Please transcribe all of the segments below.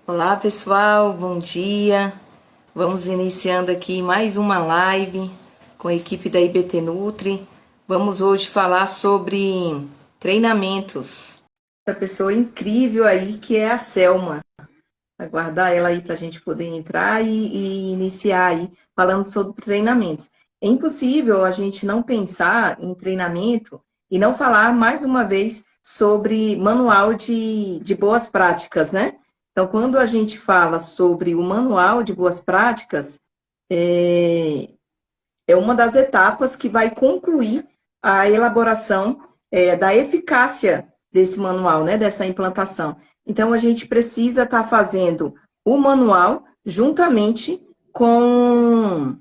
Olá pessoal, bom dia. Vamos iniciando aqui mais uma live com a equipe da IBT Nutri. Vamos hoje falar sobre treinamentos. Essa pessoa incrível aí que é a Selma. Aguardar ela aí para a gente poder entrar e iniciar aí falando sobre treinamentos. É impossível a gente não pensar em treinamento e não falar mais uma vez sobre manual de boas práticas, né? Então, quando a gente fala sobre o manual de boas práticas, é, é uma das etapas que vai concluir a elaboração da eficácia desse manual, né, dessa implantação. Então, a gente precisa estar fazendo o manual juntamente com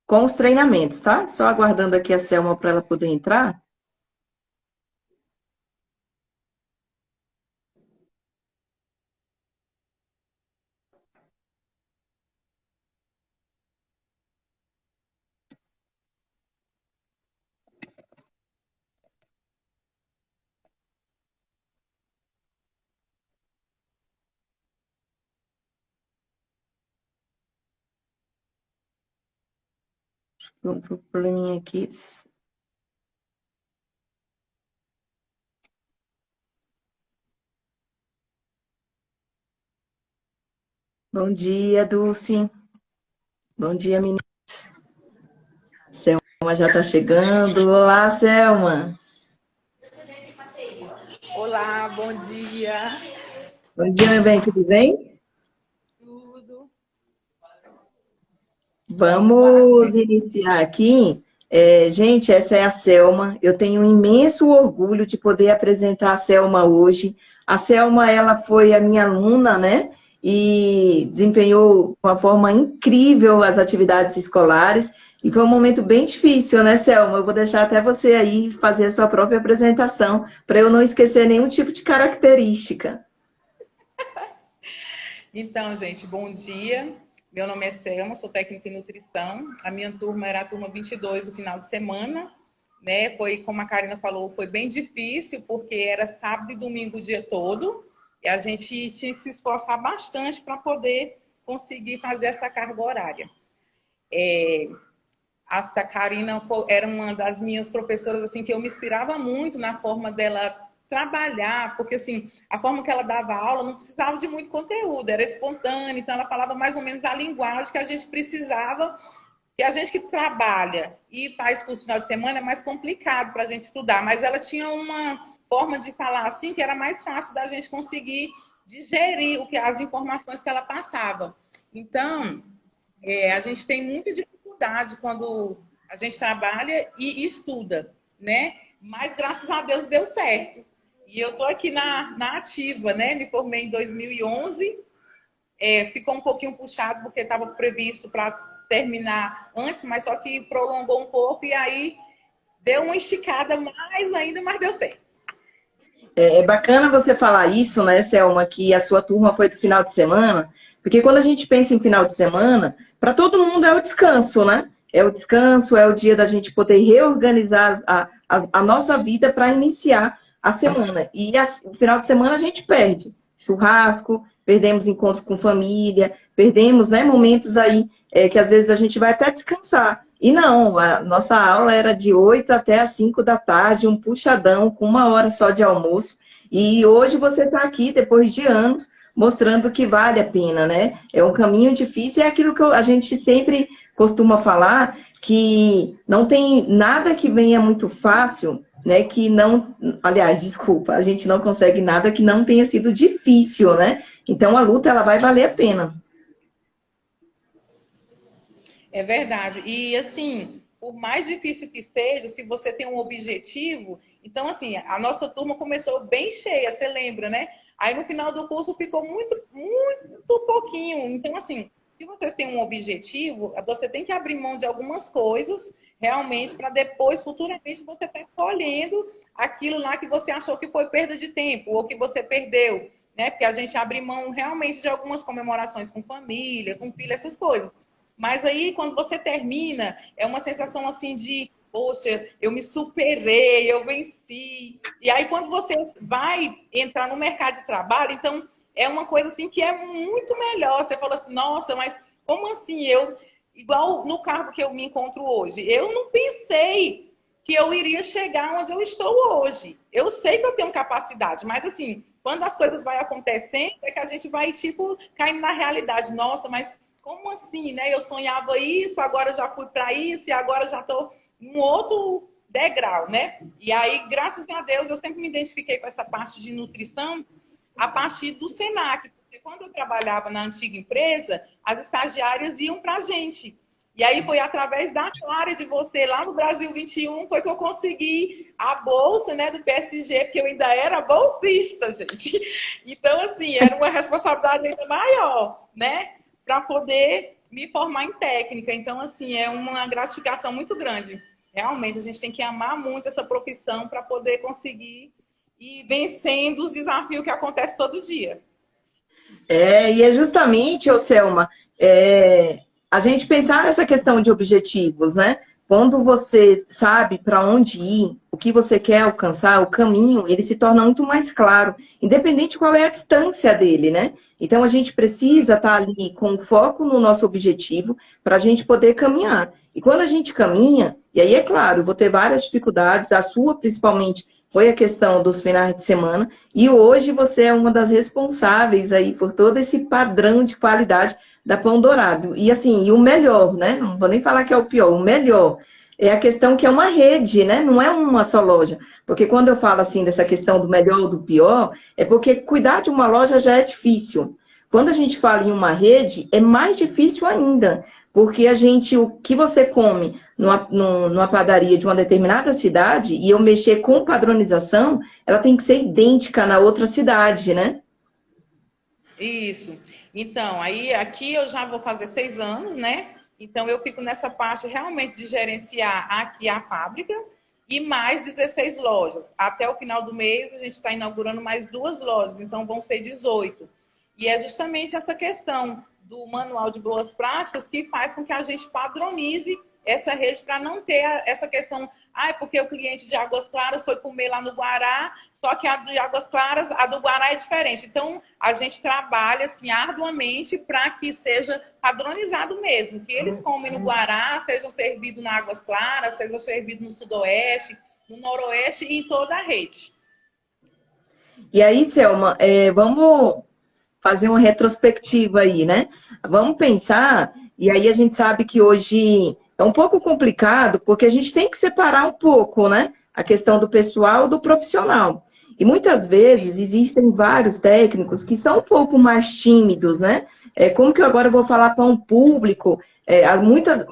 os treinamentos, tá? Só aguardando aqui a Selma para ela poder entrar. Um probleminha aqui. Bom dia, Dulce. Bom dia, menina. Selma já está chegando. Olá, Selma. Olá, bom dia. Bom dia, meu bem, tudo bem? Tudo. Vamos iniciar aqui. Gente, essa é a Selma. Eu tenho um imenso orgulho de poder apresentar a Selma hoje. A Selma, ela foi a minha aluna, né? E desempenhou de uma forma incrível as atividades escolares. E foi um momento bem difícil, né, Selma? Eu vou deixar até você aí fazer a sua própria apresentação, para eu não esquecer nenhum tipo de característica. Então, gente, bom dia. Meu nome é Selma, sou técnica em nutrição. A minha turma era a turma 22 do final de semana, né? Foi, como a Karina falou, foi bem difícil, porque era sábado e domingo o dia todo, e a gente tinha que se esforçar bastante para poder conseguir fazer essa carga horária. A Karina era uma das minhas professoras assim que eu me inspirava muito na forma dela trabalhar, porque assim, a forma que ela dava aula não precisava de muito conteúdo, era espontâneo, então ela falava mais ou menos a linguagem que a gente precisava, e a gente que trabalha e faz curso no final de semana é mais complicado para a gente estudar, mas ela tinha uma forma de falar assim que era mais fácil da gente conseguir digerir as informações que ela passava. Então, a gente tem muita dificuldade quando a gente trabalha e estuda, né? Mas graças a Deus deu certo. E eu estou aqui na ativa, né? Me formei em 2011. Ficou um pouquinho puxado porque estava previsto para terminar antes, mas só que prolongou um pouco e aí deu uma esticada mais ainda, mas deu certo. É bacana você falar isso, né, Selma, que a sua turma foi do final de semana, porque quando a gente pensa em final de semana, para todo mundo é o descanso, né? É o descanso, é o dia da gente poder reorganizar a nossa vida para iniciar a semana. E o final de semana a gente perde churrasco, perdemos encontro com família, perdemos, né, momentos aí que às vezes a gente vai até descansar. E não, a nossa aula era de 8 até as 5 da tarde, um puxadão, com uma hora só de almoço. E hoje você está aqui, depois de anos, mostrando que vale a pena, né? É um caminho difícil, é aquilo que a gente sempre costuma falar, que não tem nada que venha muito fácil, né? Que não, aliás, desculpa, a gente não consegue nada que não tenha sido difícil, né? Então a luta ela vai valer a pena. É verdade. E assim, por mais difícil que seja, se você tem um objetivo, então assim, a nossa turma começou bem cheia, você lembra, né? Aí no final do curso ficou muito, muito pouquinho. Então assim, se vocês têm um objetivo, você tem que abrir mão de algumas coisas realmente para depois, futuramente, você estar colhendo aquilo lá que você achou que foi perda de tempo ou que você perdeu, né? Porque a gente abre mão realmente de algumas comemorações com família, com filho, essas coisas. Mas aí, quando você termina, é uma sensação assim de, poxa, eu me superei, eu venci. E aí, quando você vai entrar no mercado de trabalho, então é uma coisa assim que é muito melhor. Você fala assim, nossa, mas como assim eu, igual no cargo que eu me encontro hoje, eu não pensei que eu iria chegar onde eu estou hoje. Eu sei que eu tenho capacidade, mas assim, quando as coisas vão acontecendo, é que a gente vai, tipo, caindo na realidade. Nossa, mas como assim, né? Eu sonhava isso, agora já fui para isso, e agora já estou em um outro degrau, né? E aí, graças a Deus, eu sempre me identifiquei com essa parte de nutrição a partir do Senac. Porque quando eu trabalhava na antiga empresa, as estagiárias iam para a gente. E aí foi através da Clara de você, lá no Brasil 21, foi que eu consegui a bolsa, né, do PSG, porque eu ainda era bolsista, gente. Então, assim, era uma responsabilidade ainda maior, né, para poder me formar em técnica. Então, assim, é uma gratificação muito grande. Realmente, a gente tem que amar muito essa profissão para poder conseguir ir vencendo os desafios que acontecem todo dia. E é justamente, ô Selma, a gente pensar nessa questão de objetivos, né? Quando você sabe para onde ir, o que você quer alcançar, o caminho, ele se torna muito mais claro, independente qual é a distância dele, né? Então a gente precisa estar ali com foco no nosso objetivo para a gente poder caminhar. E quando a gente caminha, e aí é claro, eu vou ter várias dificuldades, a sua principalmente foi a questão dos finais de semana, e hoje você é uma das responsáveis aí por todo esse padrão de qualidade da Pão Dourado. E assim, e o melhor, né? Não vou nem falar que é o pior, o melhor é a questão que é uma rede, né? Não é uma só loja. Porque quando eu falo assim dessa questão do melhor ou do pior, é porque cuidar de uma loja já é difícil. Quando a gente fala em uma rede, é mais difícil ainda, porque o que você come numa padaria de uma determinada cidade, e eu mexer com padronização, ela tem que ser idêntica na outra cidade, né? Isso. Então, aí aqui eu já vou fazer 6 anos, né? Então eu fico nessa parte realmente de gerenciar aqui a fábrica e mais 16 lojas. Até o final do mês a gente está inaugurando mais 2 lojas, então vão ser 18. E é justamente essa questão do manual de boas práticas que faz com que a gente padronize essa rede para não ter essa questão, porque o cliente de Águas Claras foi comer lá no Guará, só que a de Águas Claras, a do Guará é diferente. Então, a gente trabalha assim arduamente para que seja padronizado mesmo, que eles comem no Guará, sejam servidos na Águas Claras, sejam servidos no Sudoeste, no Noroeste e em toda a rede. E aí, Selma, vamos fazer uma retrospectiva aí, né? Vamos pensar, e aí a gente sabe que hoje é um pouco complicado, porque a gente tem que separar um pouco, né? A questão do pessoal do profissional. E muitas vezes existem vários técnicos que são um pouco mais tímidos, né? Como que eu agora vou falar para um público?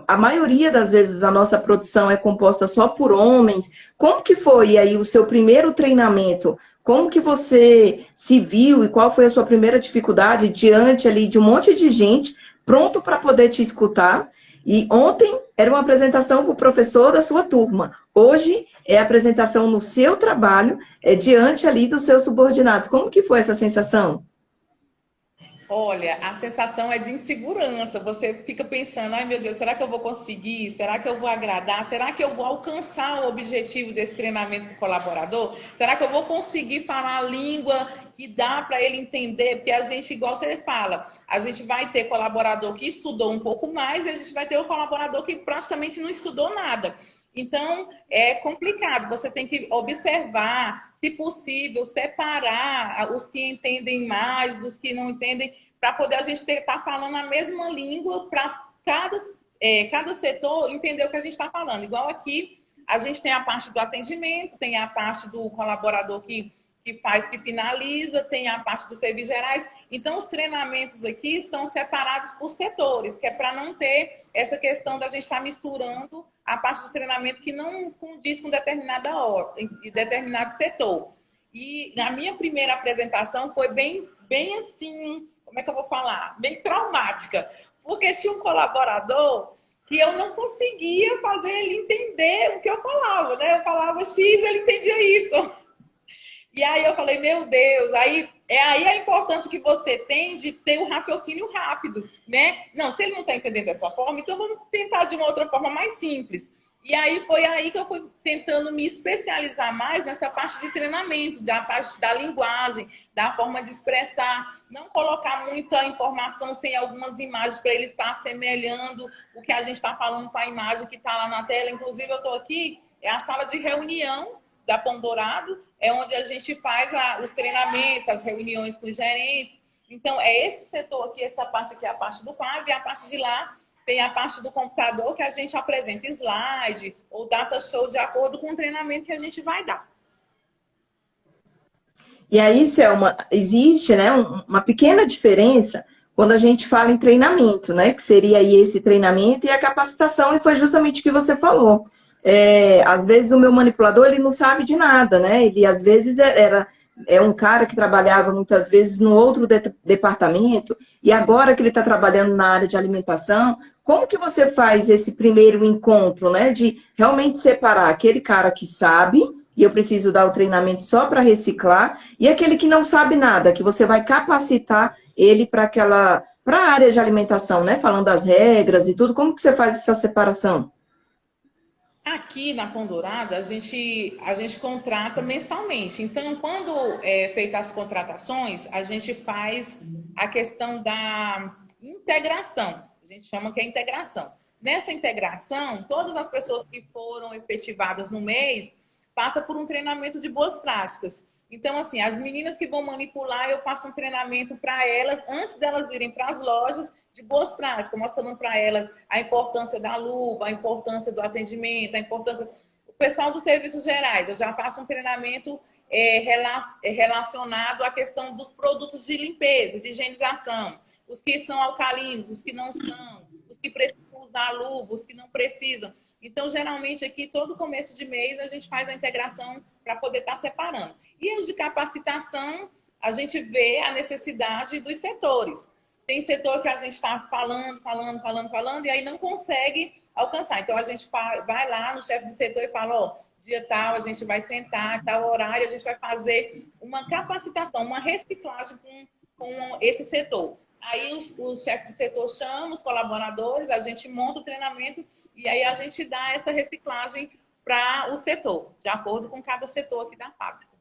A maioria das vezes a nossa produção é composta só por homens. Como que foi aí o seu primeiro treinamento? Como que você se viu e qual foi a sua primeira dificuldade diante ali de um monte de gente pronto para poder te escutar? E ontem era uma apresentação para o professor da sua turma. Hoje é a apresentação no seu trabalho, diante ali dos seus subordinados. Como que foi essa sensação? Olha, a sensação é de insegurança. Você fica pensando, ai meu Deus, será que eu vou conseguir? Será que eu vou agradar? Será que eu vou alcançar o objetivo desse treinamento com o colaborador? Será que eu vou conseguir falar a língua que dá para ele entender? Porque a gente, igual você fala, a gente vai ter colaborador que estudou um pouco mais e a gente vai ter o colaborador que praticamente não estudou nada. Então, é complicado. Você tem que observar, se possível, separar os que entendem mais dos que não entendem, para poder a gente estar falando a mesma língua para cada setor entender o que a gente está falando. Igual aqui, a gente tem a parte do atendimento, tem a parte do colaborador que faz, que finaliza, tem a parte dos serviços gerais. Então, os treinamentos aqui são separados por setores, que é para não ter essa questão da gente estar misturando a parte do treinamento que não condiz com determinada ordem e determinado setor. E na minha primeira apresentação foi bem assim, como é que eu vou falar? Bem traumática, porque tinha um colaborador que eu não conseguia fazer ele entender o que eu falava, né? Eu falava X, ele entendia Y. E aí eu falei, meu Deus, aí a importância que você tem de ter o raciocínio rápido, né? Não, se ele não está entendendo dessa forma, então vamos tentar de uma outra forma mais simples. E aí foi aí que eu fui tentando me especializar mais nessa parte de treinamento, da parte da linguagem, da forma de expressar, não colocar muita informação sem algumas imagens para ele estar assemelhando o que a gente está falando com a imagem que está lá na tela. Inclusive, eu estou aqui, é a sala de reunião da Pão Dourado, é onde a gente faz os treinamentos, as reuniões com os gerentes. Então, é esse setor aqui, essa parte aqui é a parte do quadro, e a parte de lá tem a parte do computador que a gente apresenta slide ou data show de acordo com o treinamento que a gente vai dar. E aí, Selma, existe, né, uma pequena diferença quando a gente fala em treinamento, né? Que seria aí esse treinamento e a capacitação, e foi justamente o que você falou. Às vezes o meu manipulador, ele não sabe de nada, né? Ele, às vezes, é um cara que trabalhava muitas vezes no outro departamento, e agora que ele está trabalhando na área de alimentação, como que você faz esse primeiro encontro, né? De realmente separar aquele cara que sabe, e eu preciso dar o treinamento só para reciclar, e aquele que não sabe nada, que você vai capacitar ele para a área de alimentação, né? Falando das regras e tudo, como que você faz essa separação? Aqui na Pão Dourada, a gente contrata mensalmente. Então, quando é feita as contratações, a gente faz a questão da integração. A gente chama que é integração. Nessa integração, todas as pessoas que foram efetivadas no mês passam por um treinamento de boas práticas. Então, assim, as meninas que vão manipular, eu faço um treinamento para elas, antes delas irem para as lojas, de boas práticas, mostrando para elas a importância da luva, a importância do atendimento, a importância... O pessoal dos serviços gerais, eu já faço um treinamento relacionado à questão dos produtos de limpeza, de higienização, os que são alcalinos, os que não são, os que precisam usar luva, os que não precisam. Então, geralmente, aqui, todo começo de mês, a gente faz a integração para poder estar separando. E os de capacitação, a gente vê a necessidade dos setores. Tem setor que a gente está falando, e aí não consegue alcançar. Então, a gente vai lá no chefe de setor e fala, ó, dia tal, a gente vai sentar, tal horário, a gente vai fazer uma capacitação, uma reciclagem com esse setor. Aí, os chefes de setor chamam os colaboradores, a gente monta o treinamento e aí a gente dá essa reciclagem para o setor, de acordo com cada setor aqui da fábrica.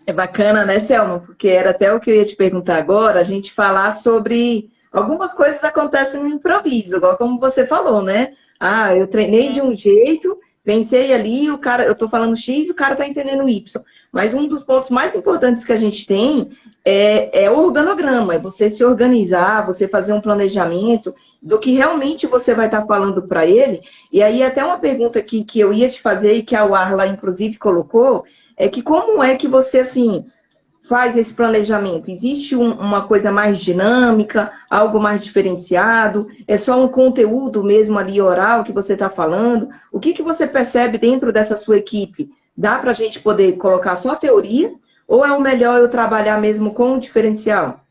É bacana, né, Selma? Porque era até o que eu ia te perguntar agora, a gente falar sobre algumas coisas que acontecem no improviso, igual como você falou, né? Ah, eu treinei de um jeito, pensei ali, o cara, eu tô falando X, o cara tá entendendo Y. Mas um dos pontos mais importantes que a gente tem é o organograma, é você se organizar, você fazer um planejamento do que realmente você vai estar falando para ele. E aí, até uma pergunta aqui que eu ia te fazer e que a Warla, inclusive, colocou, é que como é que você, assim, faz esse planejamento? Existe uma coisa mais dinâmica, algo mais diferenciado? É só um conteúdo mesmo ali oral que você está falando? O que você percebe dentro dessa sua equipe? Dá para a gente poder colocar só teoria? Ou é o melhor eu trabalhar mesmo com o diferencial?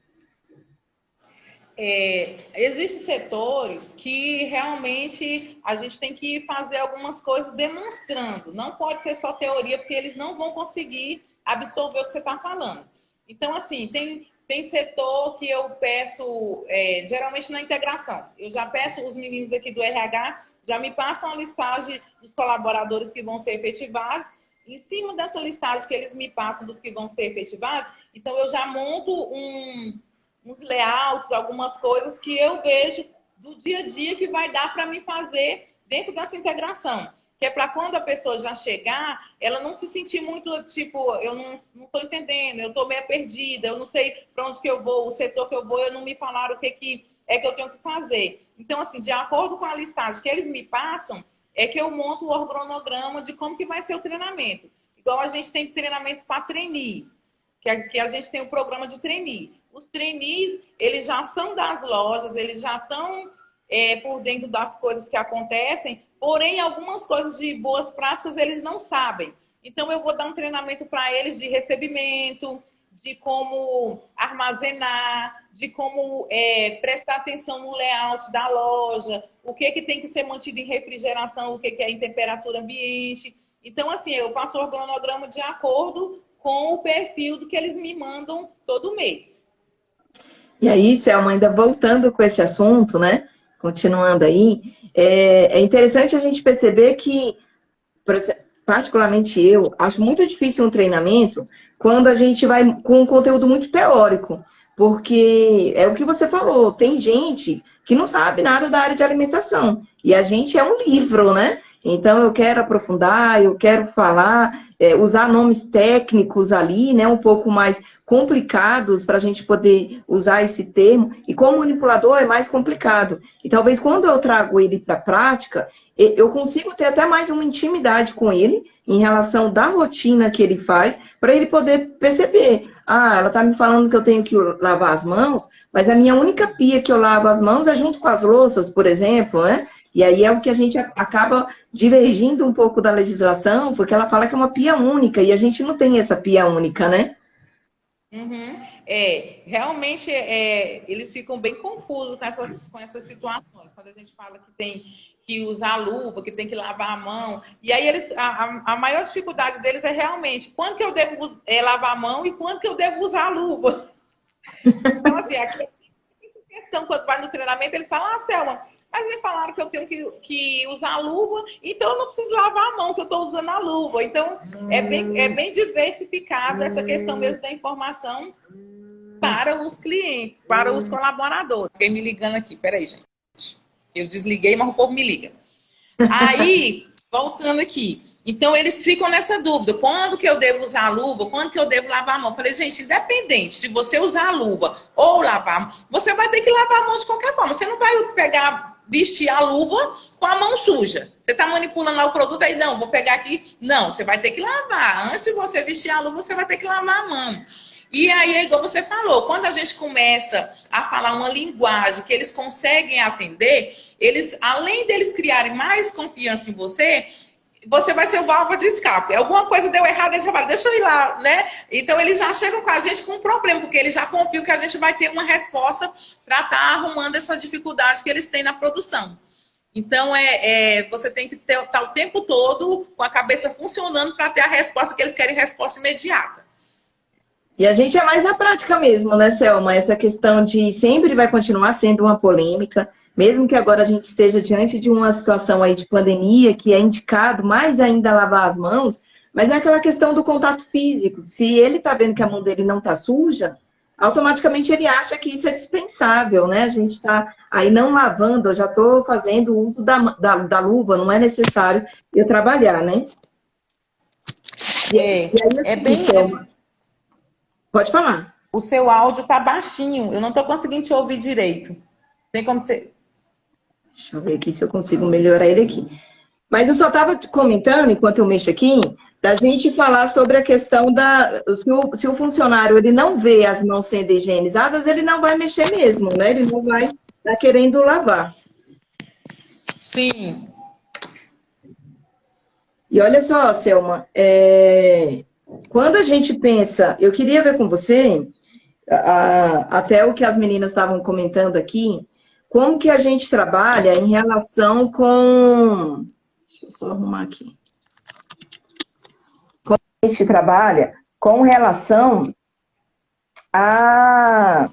Existem setores que realmente a gente tem que fazer algumas coisas demonstrando. Não pode ser só teoria, porque eles não vão conseguir absorver o que você está falando. Então, assim, tem setor que eu peço, geralmente na integração. Eu já peço, os meninos aqui do RH já me passam a listagem dos colaboradores que vão ser efetivados. Em cima dessa listagem que eles me passam dos que vão ser efetivados, então eu já monto uns layouts, algumas coisas que eu vejo do dia a dia que vai dar para mim fazer dentro dessa integração. Que é para quando a pessoa já chegar, ela não se sentir muito, tipo, eu não estou entendendo, eu estou meio perdida, eu não sei para onde que eu vou, o setor que eu vou, eu não me falaram o que é que eu tenho que fazer. Então, assim, de acordo com a listagem que eles me passam, é que eu monto o organograma de como que vai ser o treinamento. Igual a gente tem treinamento para trainee, que a gente tem o programa de trainee. Os trainees, eles já são das lojas, eles já estão por dentro das coisas que acontecem, porém, algumas coisas de boas práticas eles não sabem. Então, eu vou dar um treinamento para eles de recebimento, de como armazenar, de como prestar atenção no layout da loja, o que tem que ser mantido em refrigeração, o que é em temperatura ambiente. Então, assim, eu faço o organograma de acordo com o perfil do que eles me mandam todo mês. E aí, Selma, ainda voltando com esse assunto, né? continuando aí, é interessante a gente perceber que, particularmente eu, acho muito difícil um treinamento quando a gente vai com um conteúdo muito teórico, porque é o que você falou, tem gente que não sabe nada da área de alimentação, e a gente é um livro, né? Então eu quero aprofundar, eu quero falar, usar nomes técnicos ali, né, um pouco mais complicados para a gente poder usar esse termo, e como manipulador é mais complicado. E talvez quando eu trago ele para a prática, eu consigo ter até mais uma intimidade com ele em relação da rotina que ele faz, para ele poder perceber. Ah, ela está me falando que eu tenho que lavar as mãos, mas a minha única pia que eu lavo as mãos é junto com as louças, por exemplo, né? E aí é o que a gente acaba divergindo um pouco da legislação, porque ela fala que é uma pia única, e a gente não tem essa pia única, né? Uhum. Realmente eles ficam bem confusos com essas situações. Quando a gente fala que tem que usar luva, que tem que lavar a mão. E aí a maior dificuldade deles é realmente quando que eu devo lavar a mão e quando que eu devo usar a luva. Então, assim, aqui, essa questão, quando vai no treinamento, eles falam, Selma, mas me falaram que eu tenho que usar a luva, então eu não preciso lavar a mão se eu estou usando a luva. Então, é bem diversificado essa questão mesmo da informação para os clientes, para os colaboradores. Alguém me ligando aqui, peraí, gente. Eu desliguei, mas o povo me liga. Aí, voltando aqui. Então, eles ficam nessa dúvida. Quando que eu devo usar a luva? Quando que eu devo lavar a mão? Eu falei, gente, independente de você usar a luva ou lavar a mão, você vai ter que lavar a mão de qualquer forma. Você não vai vestir a luva com a mão suja. Você está manipulando lá o produto, aí não, vou pegar aqui. Não, você vai ter que lavar. Antes de você vestir a luva, você vai ter que lavar a mão. E aí, é igual você falou, quando a gente começa a falar uma linguagem que eles conseguem atender, eles, além deles criarem mais confiança em você, você vai ser o válvula de escape. Alguma coisa deu errado, eles já falam, deixa eu ir lá, né? Então, eles já chegam com a gente com um problema, porque eles já confiam que a gente vai ter uma resposta para estar arrumando essa dificuldade que eles têm na produção. Então, você tem que estar o tempo todo com a cabeça funcionando para ter a resposta que eles querem, resposta imediata. E a gente é mais na prática mesmo, né, Selma? Essa questão de sempre vai continuar sendo uma polêmica, mesmo que agora a gente esteja diante de uma situação aí de pandemia, que é indicado mais ainda lavar as mãos, mas é aquela questão do contato físico. Se ele está vendo que a mão dele não está suja, automaticamente ele acha que isso é dispensável, né? A gente está aí não lavando, eu já estou fazendo uso da luva, não é necessário eu trabalhar, né? E aí, assim, Selma, pode falar. O seu áudio tá baixinho. Eu não tô conseguindo te ouvir direito. Tem como você... Deixa eu ver aqui se eu consigo melhorar ele aqui. Mas eu só estava comentando, enquanto eu mexo aqui, da gente falar sobre a questão da... Se o funcionário ele não vê as mãos sendo higienizadas, ele não vai mexer mesmo, né? Ele não vai estar querendo lavar. Sim. E olha só, Selma, quando a gente pensa... Eu queria ver com você, até o que as meninas estavam comentando aqui, como que a gente trabalha em relação com... Deixa eu só arrumar aqui. Como a gente trabalha com relação a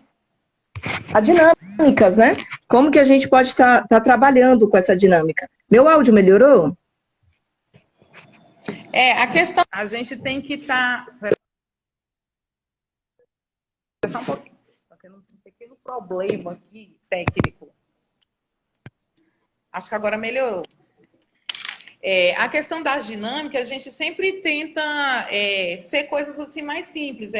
dinâmicas, né? Como que a gente pode estar trabalhando com essa dinâmica? Meu áudio melhorou? A questão... A gente tem que estar... Só um pouquinho. Está tendo um pequeno problema aqui, técnico. Acho que agora melhorou. A questão da dinâmica, a gente sempre tenta ser coisas assim mais simples.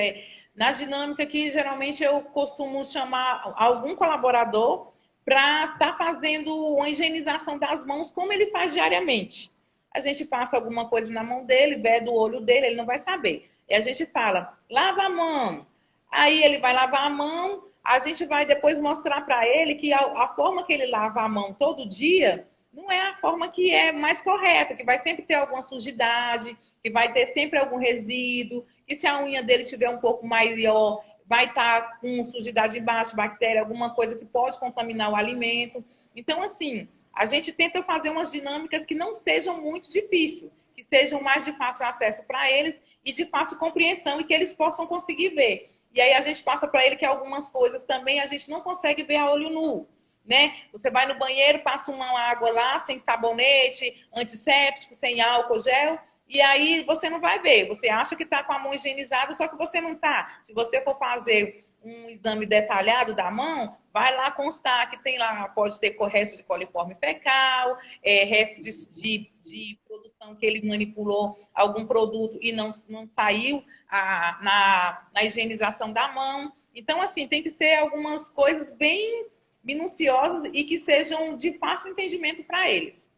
Na dinâmica que geralmente eu costumo chamar algum colaborador para estar fazendo uma higienização das mãos, como ele faz diariamente. A gente passa alguma coisa na mão dele, vê do olho dele, ele não vai saber. E a gente fala, lava a mão. Aí ele vai lavar a mão, a gente vai depois mostrar para ele que a forma que ele lava a mão todo dia não é a forma que é mais correta, que vai sempre ter alguma sujidade, que vai ter sempre algum resíduo, que se a unha dele tiver um pouco maior, vai estar com sujidade embaixo, bactéria, alguma coisa que pode contaminar o alimento. Então, assim, a gente tenta fazer umas dinâmicas que não sejam muito difíceis, que sejam mais de fácil acesso para eles e de fácil compreensão e que eles possam conseguir ver. E aí a gente passa para ele que algumas coisas também a gente não consegue ver a olho nu. né? Você vai no banheiro, passa uma água lá, sem sabonete, antisséptico, sem álcool gel, e aí você não vai ver. Você acha que está com a mão higienizada, só que você não está. Se você for fazer um exame detalhado da mão, vai lá constar que tem lá, pode ter resto de coliforme fecal, resto de produção que ele manipulou algum produto e não saiu na higienização da mão. Então, assim, tem que ser algumas coisas bem minuciosas e que sejam de fácil entendimento para eles.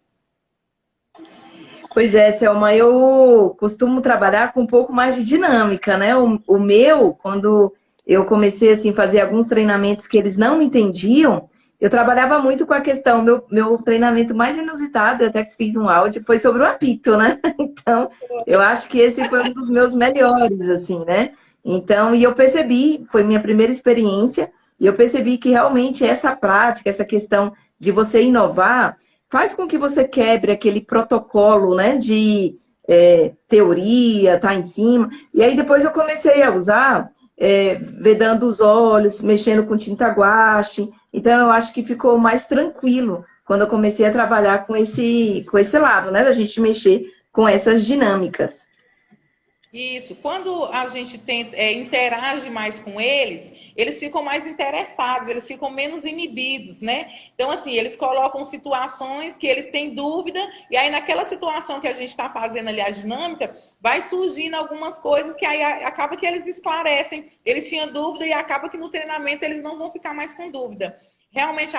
Pois é, Selma, eu costumo trabalhar com um pouco mais de dinâmica, né? O meu, quando eu comecei assim, a fazer alguns treinamentos que eles não entendiam, eu trabalhava muito com a questão, meu treinamento mais inusitado, eu até que fiz um áudio, foi sobre o apito, né? Então, eu acho que esse foi um dos meus melhores, assim, né? Então, e eu percebi, foi minha primeira experiência, e eu percebi que realmente essa prática, essa questão de você inovar, faz com que você quebre aquele protocolo, né, de teoria, tá em cima. E aí depois eu comecei a usar, vedando os olhos, mexendo com tinta guache. Então eu acho que ficou mais tranquilo quando eu comecei a trabalhar com esse lado, né, da gente mexer com essas dinâmicas. Isso. Quando a gente interage mais com eles, eles ficam mais interessados, eles ficam menos inibidos, né? Então, assim, eles colocam situações que eles têm dúvida, e aí naquela situação que a gente está fazendo ali a dinâmica, vai surgindo algumas coisas que aí acaba que eles esclarecem. Eles tinham dúvida e acaba que no treinamento eles não vão ficar mais com dúvida. Realmente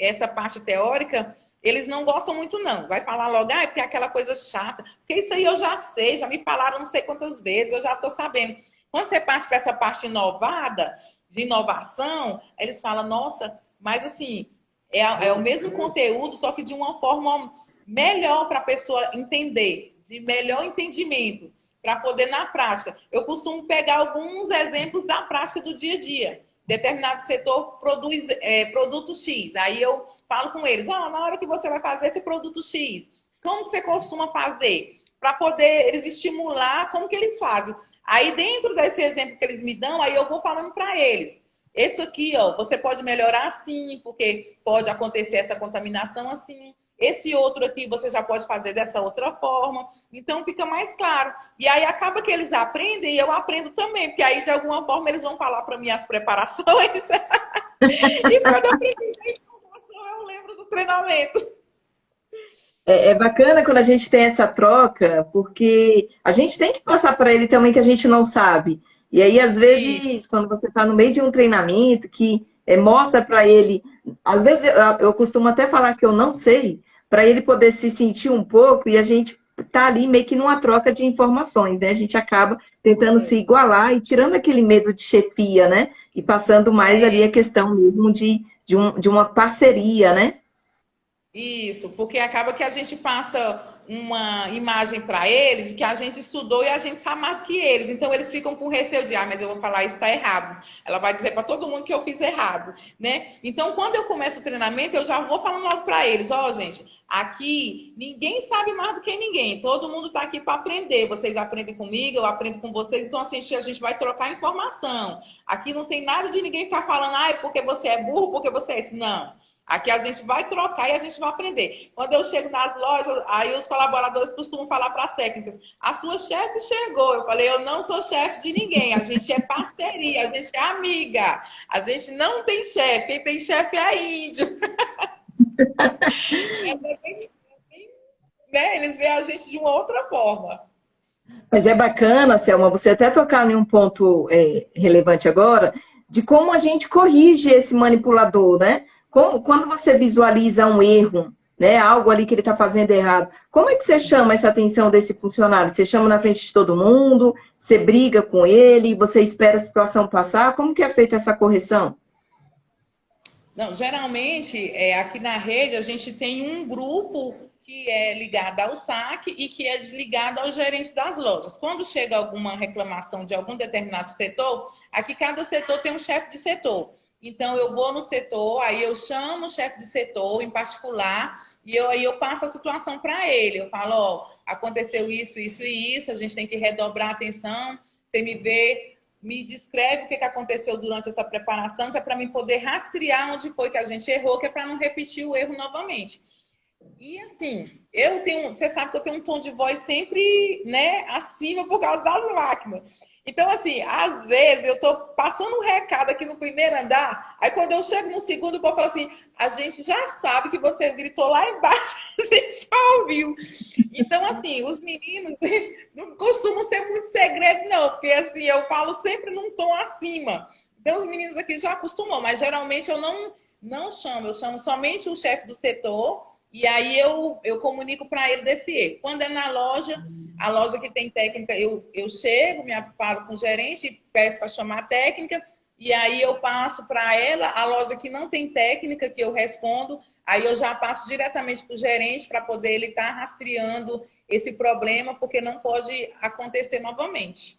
essa parte teórica, eles não gostam muito, não. Vai falar logo, porque é aquela coisa chata. Porque isso aí eu já sei, já me falaram não sei quantas vezes, eu já estou sabendo. Quando você parte para essa parte inovada, de inovação, eles falam, nossa, mas assim, é o mesmo conteúdo, só que de uma forma melhor para a pessoa entender, de melhor entendimento, para poder na prática. Eu costumo pegar alguns exemplos da prática do dia a dia. Determinado setor produz produto X. Aí eu falo com eles, na hora que você vai fazer esse produto X, como você costuma fazer? Para poder eles estimular, como que eles fazem? Aí dentro desse exemplo que eles me dão, aí eu vou falando para eles. Isso aqui, ó, você pode melhorar assim, porque pode acontecer essa contaminação assim. Esse outro aqui você já pode fazer dessa outra forma. Então fica mais claro. E aí acaba que eles aprendem e eu aprendo também, porque aí de alguma forma eles vão falar para mim as preparações. E quando eu preciso da informação, eu lembro do treinamento. É bacana quando a gente tem essa troca, porque a gente tem que passar para ele também que a gente não sabe. E aí, às vezes, quando você está no meio de um treinamento que mostra para ele, às vezes eu costumo até falar que eu não sei, para ele poder se sentir um pouco e a gente tá ali meio que numa troca de informações, né? A gente acaba tentando se igualar e tirando aquele medo de chefia, né? E passando mais ali a questão mesmo de uma parceria, né? Isso, porque acaba que a gente passa uma imagem para eles que a gente estudou e a gente sabe mais que eles. Então eles ficam com receio de, mas eu vou falar isso está errado. Ela vai dizer para todo mundo que eu fiz errado, né? Então quando eu começo o treinamento, eu já vou falando logo para eles, gente, aqui ninguém sabe mais do que ninguém. Todo mundo está aqui para aprender. Vocês aprendem comigo, eu aprendo com vocês. Então assim, a gente vai trocar informação. Aqui não tem nada de ninguém ficar falando, porque você é burro, porque você é esse. Não. Aqui a gente vai trocar e a gente vai aprender. Quando eu chego nas lojas, aí os colaboradores costumam falar para as técnicas, a sua chefe chegou. Eu falei, eu não sou chefe de ninguém, a gente é parceria, a gente é amiga. A gente não tem chefe, quem tem chefe é índio. Né? Eles veem a gente de uma outra forma. Mas é bacana, Selma, você até tocar em um ponto relevante agora, de como a gente corrige esse manipulador, né? Quando você visualiza um erro, né, algo ali que ele está fazendo errado, como é que você chama essa atenção desse funcionário? Você chama na frente de todo mundo? Você briga com ele? Você espera a situação passar? Como que é feita essa correção? Não, geralmente, aqui na rede, a gente tem um grupo que é ligado ao saque e que é ligado aos gerentes das lojas. Quando chega alguma reclamação de algum determinado setor, aqui cada setor tem um chefe de setor. Então, eu vou no setor, aí eu chamo o chefe de setor em particular e aí eu passo a situação para ele. Eu falo, aconteceu isso, isso e isso, a gente tem que redobrar a atenção. Você me vê me descreve o que aconteceu durante essa preparação, que é para mim poder rastrear onde foi que a gente errou, que é para não repetir o erro novamente. E assim, você sabe que eu tenho um tom de voz sempre, né, acima por causa das máquinas. Então, assim, às vezes eu tô passando um recado aqui no primeiro andar, aí quando eu chego no segundo, o povo fala assim, a gente já sabe que você gritou lá embaixo, a gente já ouviu. Então, assim, os meninos não costumam ser muito segredo, não, porque assim, eu falo sempre num tom acima. Então, os meninos aqui já acostumam, mas geralmente eu não chamo, eu chamo somente o chefe do setor, e aí eu comunico para ele desse erro. Quando é na loja, a loja que tem técnica, eu chego, me falo com o gerente, peço para chamar a técnica, e aí eu passo para ela, a loja que não tem técnica, que eu respondo, aí eu já passo diretamente para o gerente para poder ele estar rastreando esse problema, porque não pode acontecer novamente.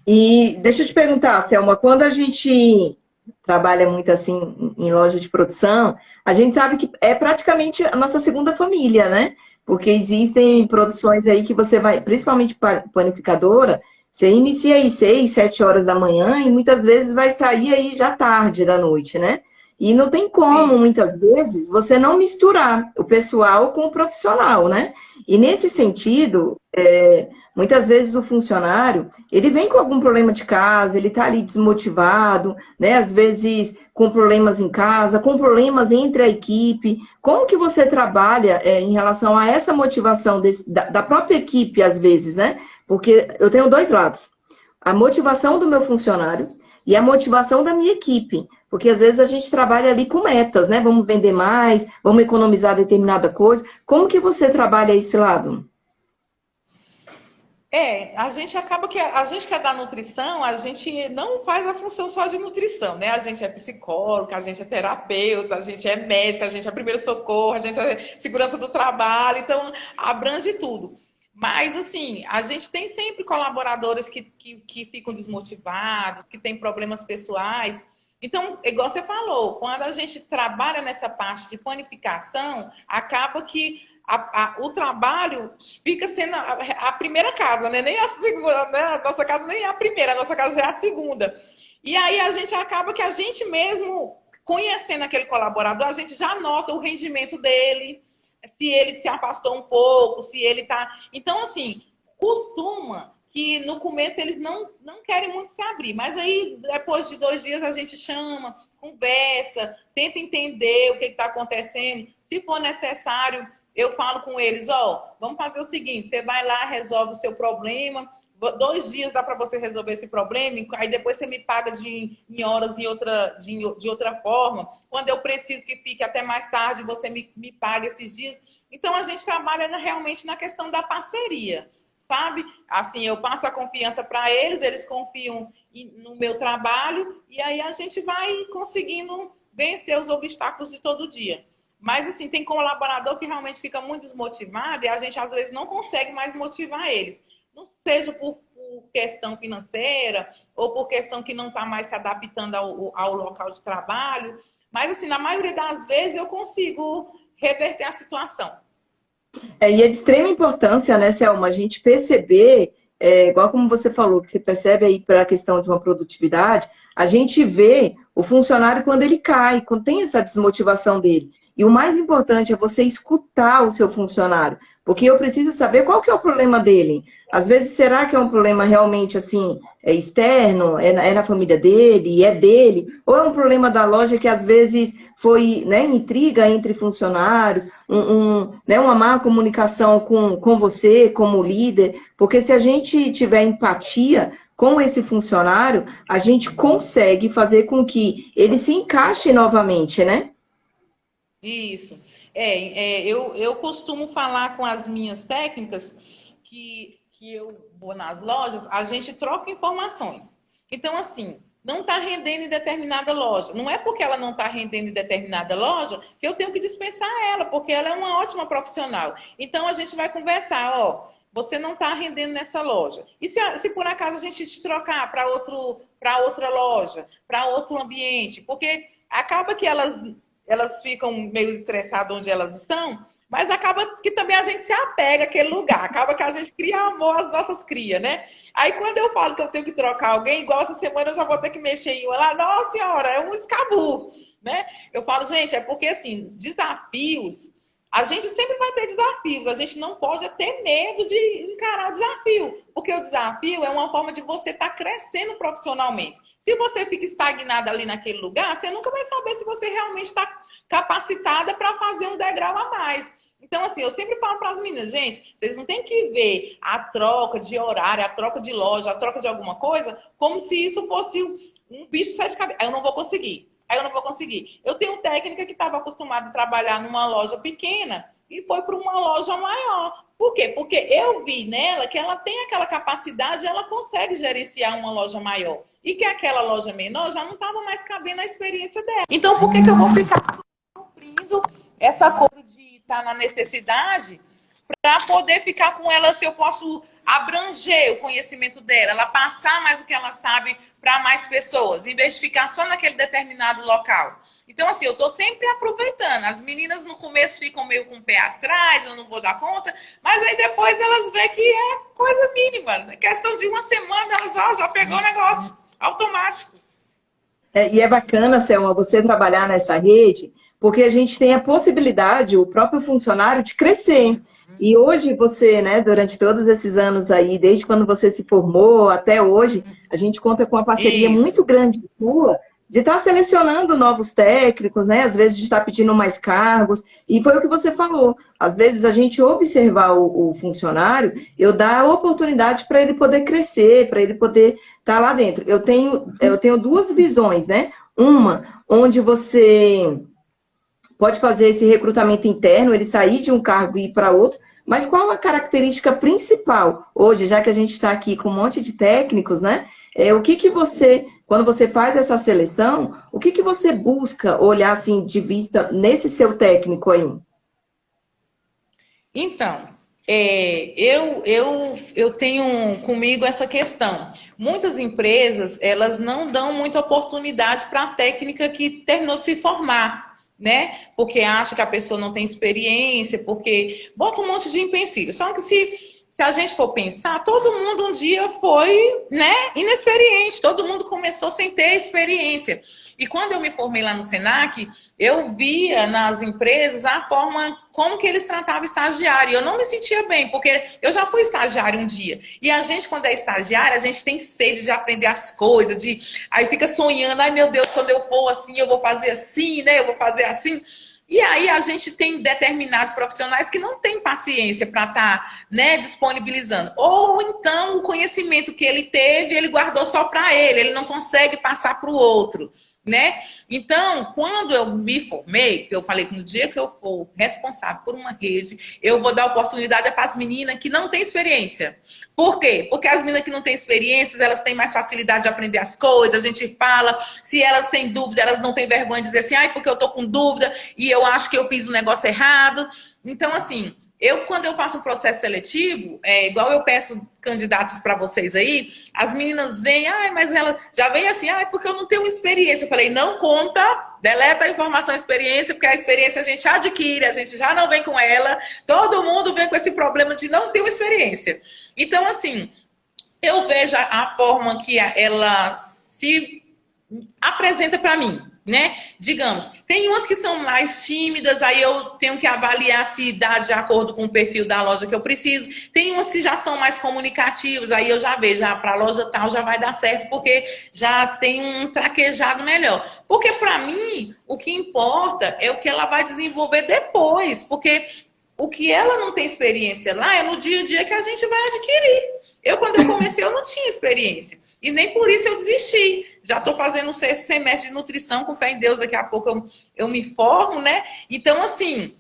E deixa eu te perguntar, Selma, quando a gente trabalha muito assim em loja de produção, a gente sabe que é praticamente a nossa segunda família, né? Porque existem produções aí que você vai, principalmente panificadora, você inicia aí 6, 7 horas da manhã e muitas vezes vai sair aí já tarde da noite, né? E não tem como, Sim, muitas vezes, você não misturar o pessoal com o profissional, né? E nesse sentido, muitas vezes o funcionário ele vem com algum problema de casa, ele está ali desmotivado, né? Às vezes com problemas em casa, com problemas entre a equipe. Como que você trabalha em relação a essa motivação da própria equipe, às vezes, né? Porque eu tenho dois lados. A motivação do meu funcionário e a motivação da minha equipe. Porque às vezes a gente trabalha ali com metas, né? Vamos vender mais, vamos economizar determinada coisa. Como que você trabalha esse lado? a gente acaba que a gente que é da nutrição, a gente não faz a função só de nutrição, né? A gente é psicóloga, a gente é terapeuta, a gente é médica, a gente é primeiro socorro, a gente é segurança do trabalho, então abrange tudo. Mas, assim, a gente tem sempre colaboradores que ficam desmotivados, que têm problemas pessoais. Então, igual você falou, quando a gente trabalha nessa parte de panificação, acaba que o trabalho fica sendo a primeira casa, né? Nem a segunda, né? A nossa casa nem é a primeira, a nossa casa já é a segunda. E aí a gente acaba que a gente mesmo, conhecendo aquele colaborador, a gente já nota o rendimento dele, se ele se afastou um pouco, se ele tá. Então, assim, costuma que no começo eles não querem muito se abrir, mas aí depois de 2 dias a gente chama, conversa, tenta entender o que está acontecendo. Se for necessário, eu falo com eles, ó, vamos fazer o seguinte, você vai lá, resolve o seu problema, 2 dias dá para você resolver esse problema, aí depois você me paga em horas de outra forma. Quando eu preciso que fique até mais tarde, você me paga esses dias. Então a gente trabalha realmente na questão da parceria, sabe? Assim, eu passo a confiança para eles, eles confiam no meu trabalho, e aí a gente vai conseguindo vencer os obstáculos de todo dia. Mas, assim, tem colaborador que realmente fica muito desmotivado e a gente, às vezes, não consegue mais motivar eles. Não seja por questão financeira ou por questão que não está mais se adaptando ao local de trabalho. Mas, assim, na maioria das vezes eu consigo reverter a situação. E é de extrema importância, né, Selma, a gente perceber, igual como você falou, que você percebe aí pela questão de uma produtividade, a gente vê o funcionário quando ele cai, quando tem essa desmotivação dele. E o mais importante é você escutar o seu funcionário, porque eu preciso saber qual que é o problema dele. Às vezes, será que é um problema realmente assim, externo, na família dele, é dele, ou é um problema da loja que às vezes foi, né, intriga entre funcionários, né, uma má comunicação com você como líder, porque se a gente tiver empatia com esse funcionário, a gente consegue fazer com que ele se encaixe novamente, né? Isso. Eu costumo falar com as minhas técnicas que eu vou nas lojas, a gente troca informações. Então, assim, não está rendendo em determinada loja. Não é porque ela não está rendendo em determinada loja que eu tenho que dispensar ela, porque ela é uma ótima profissional. Então, a gente vai conversar, ó, você não está rendendo nessa loja. E se por acaso a gente te trocar para outra loja, para outro ambiente? Porque acaba que elas ficam meio estressadas onde elas estão, Mas acaba que também a gente se apega àquele lugar, acaba que a gente cria amor às nossas crias, né? Aí quando eu falo que eu tenho que trocar alguém, igual essa semana eu já vou ter que mexer em uma lá, nossa senhora, é um escabu, né? Eu falo, gente, é porque assim, desafios, a gente sempre vai ter desafios, a gente não pode ter medo de encarar o desafio, porque o desafio é uma forma de você estar crescendo profissionalmente. Se você fica estagnada ali naquele lugar, você nunca vai saber se você realmente está capacitada para fazer um degrau a mais. Então, assim, eu sempre falo para as meninas, gente, vocês não têm que ver a troca de horário, a troca de loja, a troca de alguma coisa, como se isso fosse um bicho de sete cabeças. Aí eu não vou conseguir. Aí eu não vou conseguir. Eu tenho técnica que estava acostumada a trabalhar numa loja pequena e foi para uma loja maior. Por quê? Porque eu vi nela que ela tem aquela capacidade, ela consegue gerenciar uma loja maior. E que aquela loja menor já não estava mais cabendo a experiência dela. Então, por que eu vou ficar cumprindo essa coisa de estar na necessidade para poder ficar com ela, se eu posso abranger o conhecimento dela, ela passar mais o que ela sabe para mais pessoas, em vez de ficar só naquele determinado local. Então, assim, eu estou sempre aproveitando. As meninas no começo ficam meio com o pé atrás, eu não vou dar conta, mas aí depois elas veem que é coisa mínima. Na questão de uma semana, elas já pegou o negócio automático. E é bacana, Selma, você trabalhar nessa rede, porque a gente tem a possibilidade, o próprio funcionário, de crescer. E hoje você, né, durante todos esses anos aí, desde quando você se formou até hoje, a gente conta com uma parceria muito grande sua de estar selecionando novos técnicos, né? Às vezes de estar pedindo mais cargos. E foi o que você falou. Às vezes a gente observar o funcionário, eu dar a oportunidade para ele poder crescer, para ele poder estar lá dentro. Eu tenho duas visões, né? Uma, onde você pode fazer esse recrutamento interno, ele sair de um cargo e ir para outro, mas qual a característica principal hoje, já que a gente está aqui com um monte de técnicos, né? O que você, quando você faz essa seleção, o que você busca olhar assim de vista nesse seu técnico aí? Então, eu tenho comigo essa questão. Muitas empresas, elas não dão muita oportunidade para a técnica que terminou de se formar, né? Porque acha que a pessoa não tem experiência, porque bota um monte de empecilhos. Só que se a gente for pensar, todo mundo um dia foi, né, inexperiente, todo mundo começou sem ter experiência. E quando eu me formei lá no Senac, eu via nas empresas a forma como que eles tratavam estagiário. Eu não me sentia bem, porque eu já fui estagiário um dia. E a gente, quando é estagiário, a gente tem sede de aprender as coisas, aí fica sonhando, ai meu Deus, quando eu for assim, eu vou fazer assim, né? Eu vou fazer assim. E aí a gente tem determinados profissionais que não têm paciência para estar, né, disponibilizando. Ou então o conhecimento que ele teve, ele guardou só para ele não consegue passar para o outro, né? Então, quando eu me formei, que eu falei que no dia que eu for responsável por uma rede, eu vou dar oportunidade para as meninas que não têm experiência. Por quê? Porque as meninas que não têm experiências, elas têm mais facilidade de aprender as coisas, a gente fala, se elas têm dúvida, elas não têm vergonha de dizer assim, ai, porque eu tô com dúvida e eu acho que eu fiz um negócio errado. Então, assim, quando eu faço um processo seletivo, igual eu peço candidatos para vocês aí, as meninas vêm, mas ela já vem assim, porque eu não tenho experiência. Eu falei, não conta, deleta a informação experiência, porque a experiência a gente adquire, a gente já não vem com ela, todo mundo vem com esse problema de não ter uma experiência. Então, assim, eu vejo a forma que ela se apresenta para mim, né? Digamos, tem umas que são mais tímidas, aí eu tenho que avaliar se dá de acordo com o perfil da loja que eu preciso. Tem umas que já são mais comunicativas, aí eu já vejo, para a loja tal já vai dar certo, porque já tem um traquejado melhor. Porque para mim, o que importa é o que ela vai desenvolver depois, porque o que ela não tem experiência lá é no dia a dia que a gente vai adquirir. Quando eu comecei, eu não tinha experiência. E nem por isso eu desisti. Já estou fazendo um sexto semestre de nutrição, com fé em Deus, daqui a pouco eu me formo, né? Então, assim,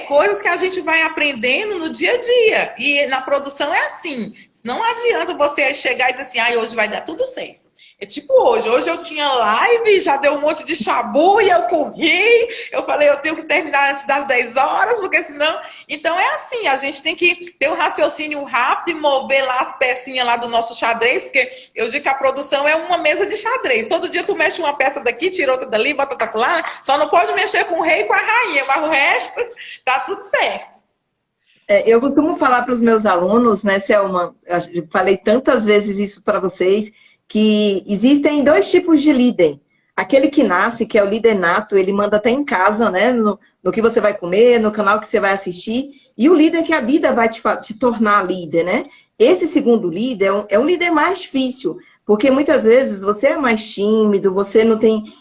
coisas que a gente vai aprendendo no dia a dia. E na produção é assim. Não adianta você chegar e dizer assim, hoje vai dar tudo certo. É tipo hoje. Hoje eu tinha live, já deu um monte de chabu e eu corri. Eu falei, eu tenho que terminar antes das 10 horas, porque senão... Então é assim, a gente tem que ter um raciocínio rápido e mover lá as pecinhas lá do nosso xadrez, porque eu digo que a produção é uma mesa de xadrez. Todo dia tu mexe uma peça daqui, tira outra dali, bota outra lá. Só não pode mexer com o rei e com a rainha, mas o resto tá tudo certo. Eu costumo falar para os meus alunos, né, Selma, eu falei tantas vezes isso para vocês, que existem dois tipos de líder. Aquele que nasce, que é o líder nato, ele manda até em casa, né, no que você vai comer, no canal que você vai assistir, e o líder que a vida vai te tornar líder, né? Esse segundo líder é um líder mais difícil, porque muitas vezes você é mais tímido, você não tem...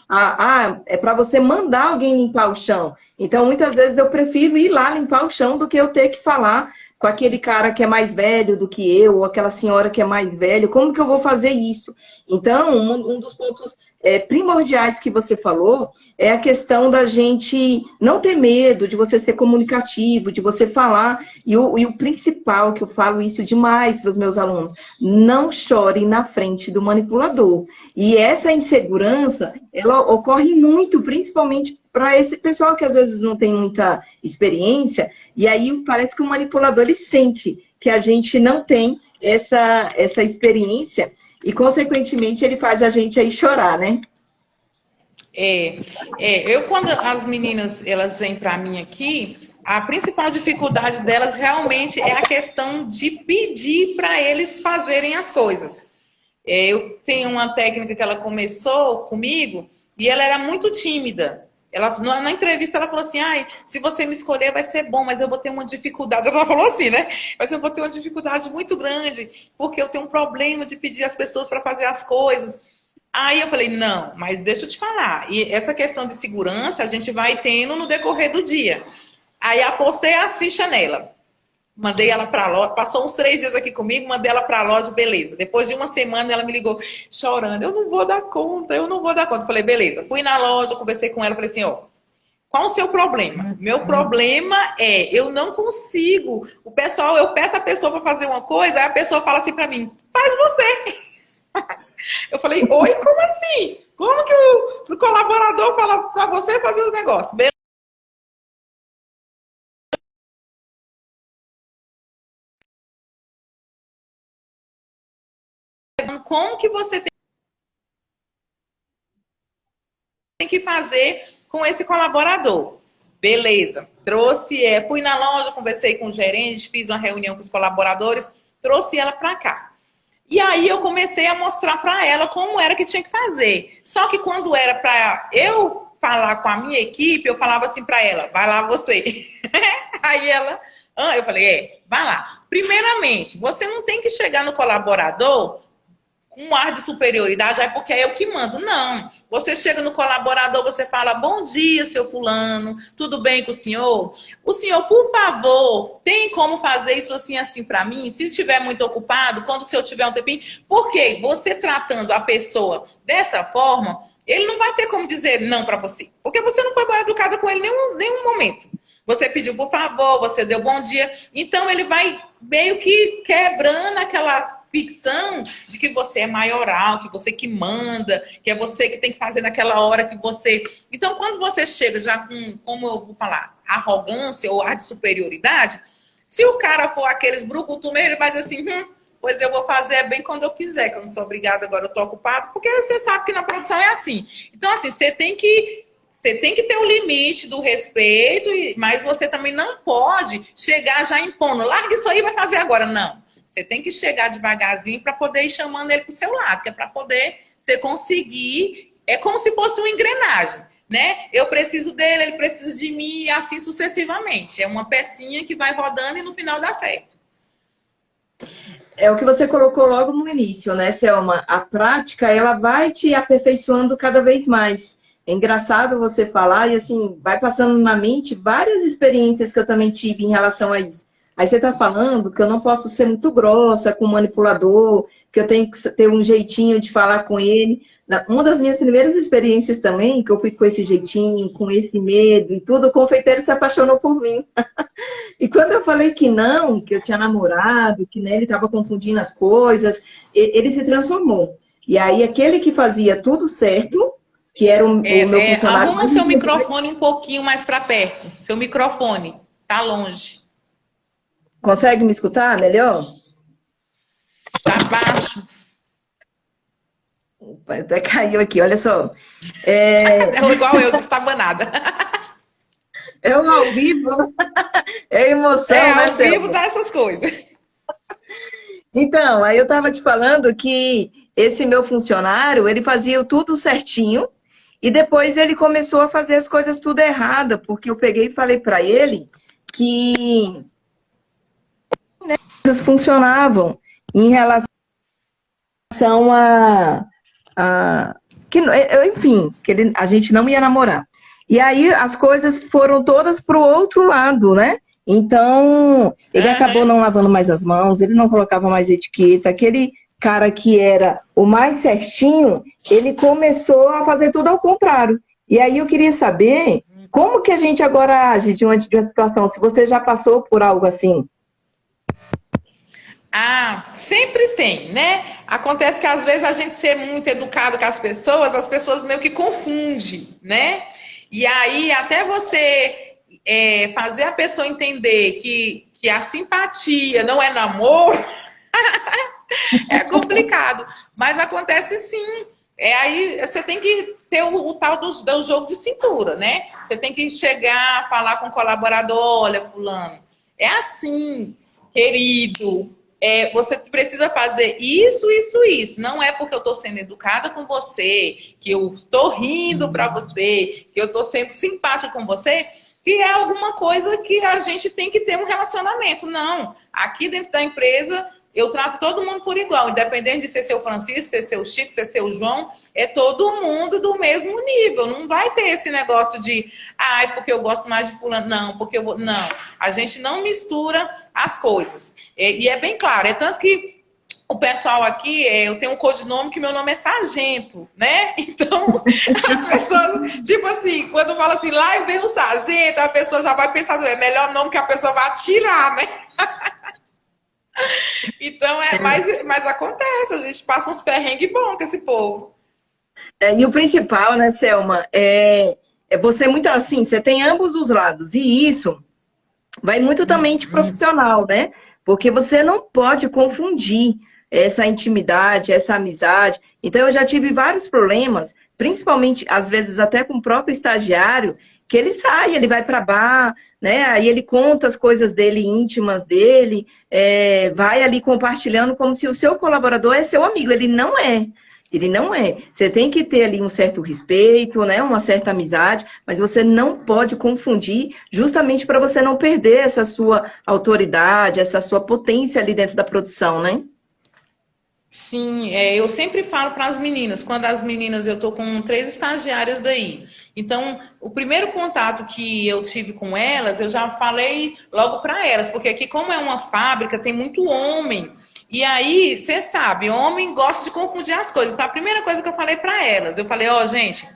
é para você mandar alguém limpar o chão. Então, muitas vezes eu prefiro ir lá limpar o chão do que eu ter que falar com aquele cara que é mais velho do que eu, ou aquela senhora que é mais velha. Como que eu vou fazer isso? Então, um dos pontos primordiais que você falou é a questão da gente não ter medo de você ser comunicativo, de você falar. E o principal, que eu falo isso demais para os meus alunos, não chore na frente do manipulador. E essa insegurança, ela ocorre muito, principalmente para esse pessoal que às vezes não tem muita experiência, e aí parece que o manipulador ele sente que a gente não tem essa experiência, e consequentemente ele faz a gente aí chorar, né? Eu quando as meninas elas vêm para mim aqui, a principal dificuldade delas realmente é a questão de pedir para eles fazerem as coisas. Eu tenho uma técnica que ela começou comigo e ela era muito tímida. Ela, na entrevista ela falou assim, se você me escolher vai ser bom, mas eu vou ter uma dificuldade. Ela falou assim, né? Mas eu vou ter uma dificuldade muito grande, porque eu tenho um problema de pedir as pessoas para fazer as coisas. Aí eu falei, não, mas deixa eu te falar. E essa questão de segurança a gente vai tendo no decorrer do dia. Aí apostei as fichas nela. Mandei ela para a loja, passou uns 3 dias aqui comigo, mandei ela para a loja, beleza. Depois de uma semana ela me ligou chorando, eu não vou dar conta, eu não vou dar conta. Eu falei, beleza. Fui na loja, conversei com ela, falei assim, qual o seu problema? Meu problema é, eu não consigo. O pessoal, eu peço a pessoa para fazer uma coisa, aí a pessoa fala assim para mim, faz você. Eu falei, oi, como assim? Como que o colaborador fala para você fazer os negócios? Beleza. Como que você tem que fazer com esse colaborador? Beleza. Trouxe, fui na loja, conversei com o gerente, fiz uma reunião com os colaboradores, trouxe ela para cá. E aí eu comecei a mostrar para ela como era que tinha que fazer. Só que quando era para eu falar com a minha equipe, eu falava assim para ela, vai lá você. Aí ela, eu falei, vai lá. Primeiramente, você não tem que chegar no colaborador com um ar de superioridade, porque é eu que mando. Não. Você chega no colaborador, você fala, bom dia, seu fulano, tudo bem com o senhor? O senhor, por favor, tem como fazer isso assim para mim? Se estiver muito ocupado, quando o senhor tiver um tempinho, porque você tratando a pessoa dessa forma, ele não vai ter como dizer não para você, porque você não foi mal educada com ele em nenhum momento. Você pediu por favor, você deu bom dia, então ele vai meio que quebrando aquela ficção de que você é maioral, que você que manda, que é você que tem que fazer naquela hora que você... Então, quando você chega já com, como eu vou falar, arrogância ou ar de superioridade, se o cara for aqueles brucutu, ele vai dizer assim, pois eu vou fazer bem quando eu quiser, que eu não sou obrigada, agora eu tô ocupado, porque você sabe que na produção é assim. Então, assim, você tem que ter o limite do respeito, mas você também não pode chegar já impondo, larga isso aí e vai fazer agora. Não. Você tem que chegar devagarzinho para poder ir chamando ele para o seu lado, que é para poder você conseguir. É como se fosse uma engrenagem, né? Eu preciso dele, ele precisa de mim, e assim sucessivamente. É uma pecinha que vai rodando e no final dá certo. É o que você colocou logo no início, né, Selma? A prática, ela vai te aperfeiçoando cada vez mais. É engraçado você falar e, assim, vai passando na mente várias experiências que eu também tive em relação a isso. Aí você está falando que eu não posso ser muito grossa com o manipulador, que eu tenho que ter um jeitinho de falar com ele. Uma das minhas primeiras experiências também, que eu fui com esse jeitinho, com esse medo e tudo, o confeiteiro se apaixonou por mim. E quando eu falei que não, que eu tinha namorado, que né, ele estava confundindo as coisas, ele se transformou. E aí, aquele que fazia tudo certo, que era o meu funcionário Arruma mais seu importante. microfone um pouquinho mais para perto. Seu microfone tá longe, Consegue me escutar melhor? tá baixo. Opa, até caiu aqui, olha só. É, É igual eu, destabanada. é o ao vivo, né? É É, emoção, né, ao vivo Selma? dá essas coisas. Então, aí eu estava te falando que esse meu funcionário, ele fazia tudo certinho e depois ele começou a fazer as coisas tudo errada, porque eu peguei e falei para ele que coisas funcionavam em relação a que, enfim, a gente não ia namorar. E aí as coisas foram todas para o outro lado, né? Então, ele acabou Uhum. não lavando mais as mãos, ele não colocava mais etiqueta, aquele cara que era o mais certinho, ele começou a fazer tudo ao contrário. E aí eu queria saber como que a gente agora age diante de uma situação, se você já passou por algo assim. Ah, sempre tem, né? Acontece que às vezes a gente ser muito educado com as pessoas meio que confundem, né? E aí, até você fazer a pessoa entender que a simpatia não é namoro, é complicado. Mas acontece sim. Aí você tem que ter o tal do jogo de cintura, né? Você tem que chegar, falar com o colaborador, olha, fulano, é assim, querido, você precisa fazer isso, isso, isso. Não é porque eu estou sendo educada com você, que eu estou rindo para você, que eu estou sendo simpática com você, que é alguma coisa que a gente tem que ter um relacionamento. Não. Aqui dentro da empresa, eu trato todo mundo por igual, independente de ser seu Francisco, ser seu Chico, ser seu João, é todo mundo do mesmo nível. Não vai ter esse negócio de, ai, porque eu gosto mais de fulano. Não, porque eu vou. Não. A gente não mistura as coisas. E é bem claro, é tanto que o pessoal aqui, eu tenho um codinome que meu nome é Sargento, né? Então, as pessoas, tipo assim, quando fala assim, lá vem o Sargento, a pessoa já vai pensar, é melhor nome que a pessoa vai tirar, né? Então, mas acontece, a gente passa uns perrengues bons com esse povo. E o principal, né, Selma, é você muito assim, você tem ambos os lados, e isso vai muito também de profissional, né? Porque você não pode confundir essa intimidade, essa amizade. Então, eu já tive vários problemas, principalmente, às vezes, até com o próprio estagiário, que ele sai, ele vai para bar, né? Aí ele conta as coisas dele, íntimas dele, vai ali compartilhando como se o seu colaborador é seu amigo. Ele não é. Ele não é. Você tem que ter ali um certo respeito, né? Uma certa amizade, mas você não pode confundir, justamente para você não perder essa sua autoridade, essa sua potência ali dentro da produção, né? Sim, eu sempre falo para as meninas, quando as meninas, eu tô com 3 estagiárias daí. Então, o primeiro contato que eu tive com elas, eu já falei logo para elas, porque aqui, como é uma fábrica, tem muito homem. E aí, você sabe, homem gosta de confundir as coisas. Então, a primeira coisa que eu falei para elas, eu falei, ó, gente,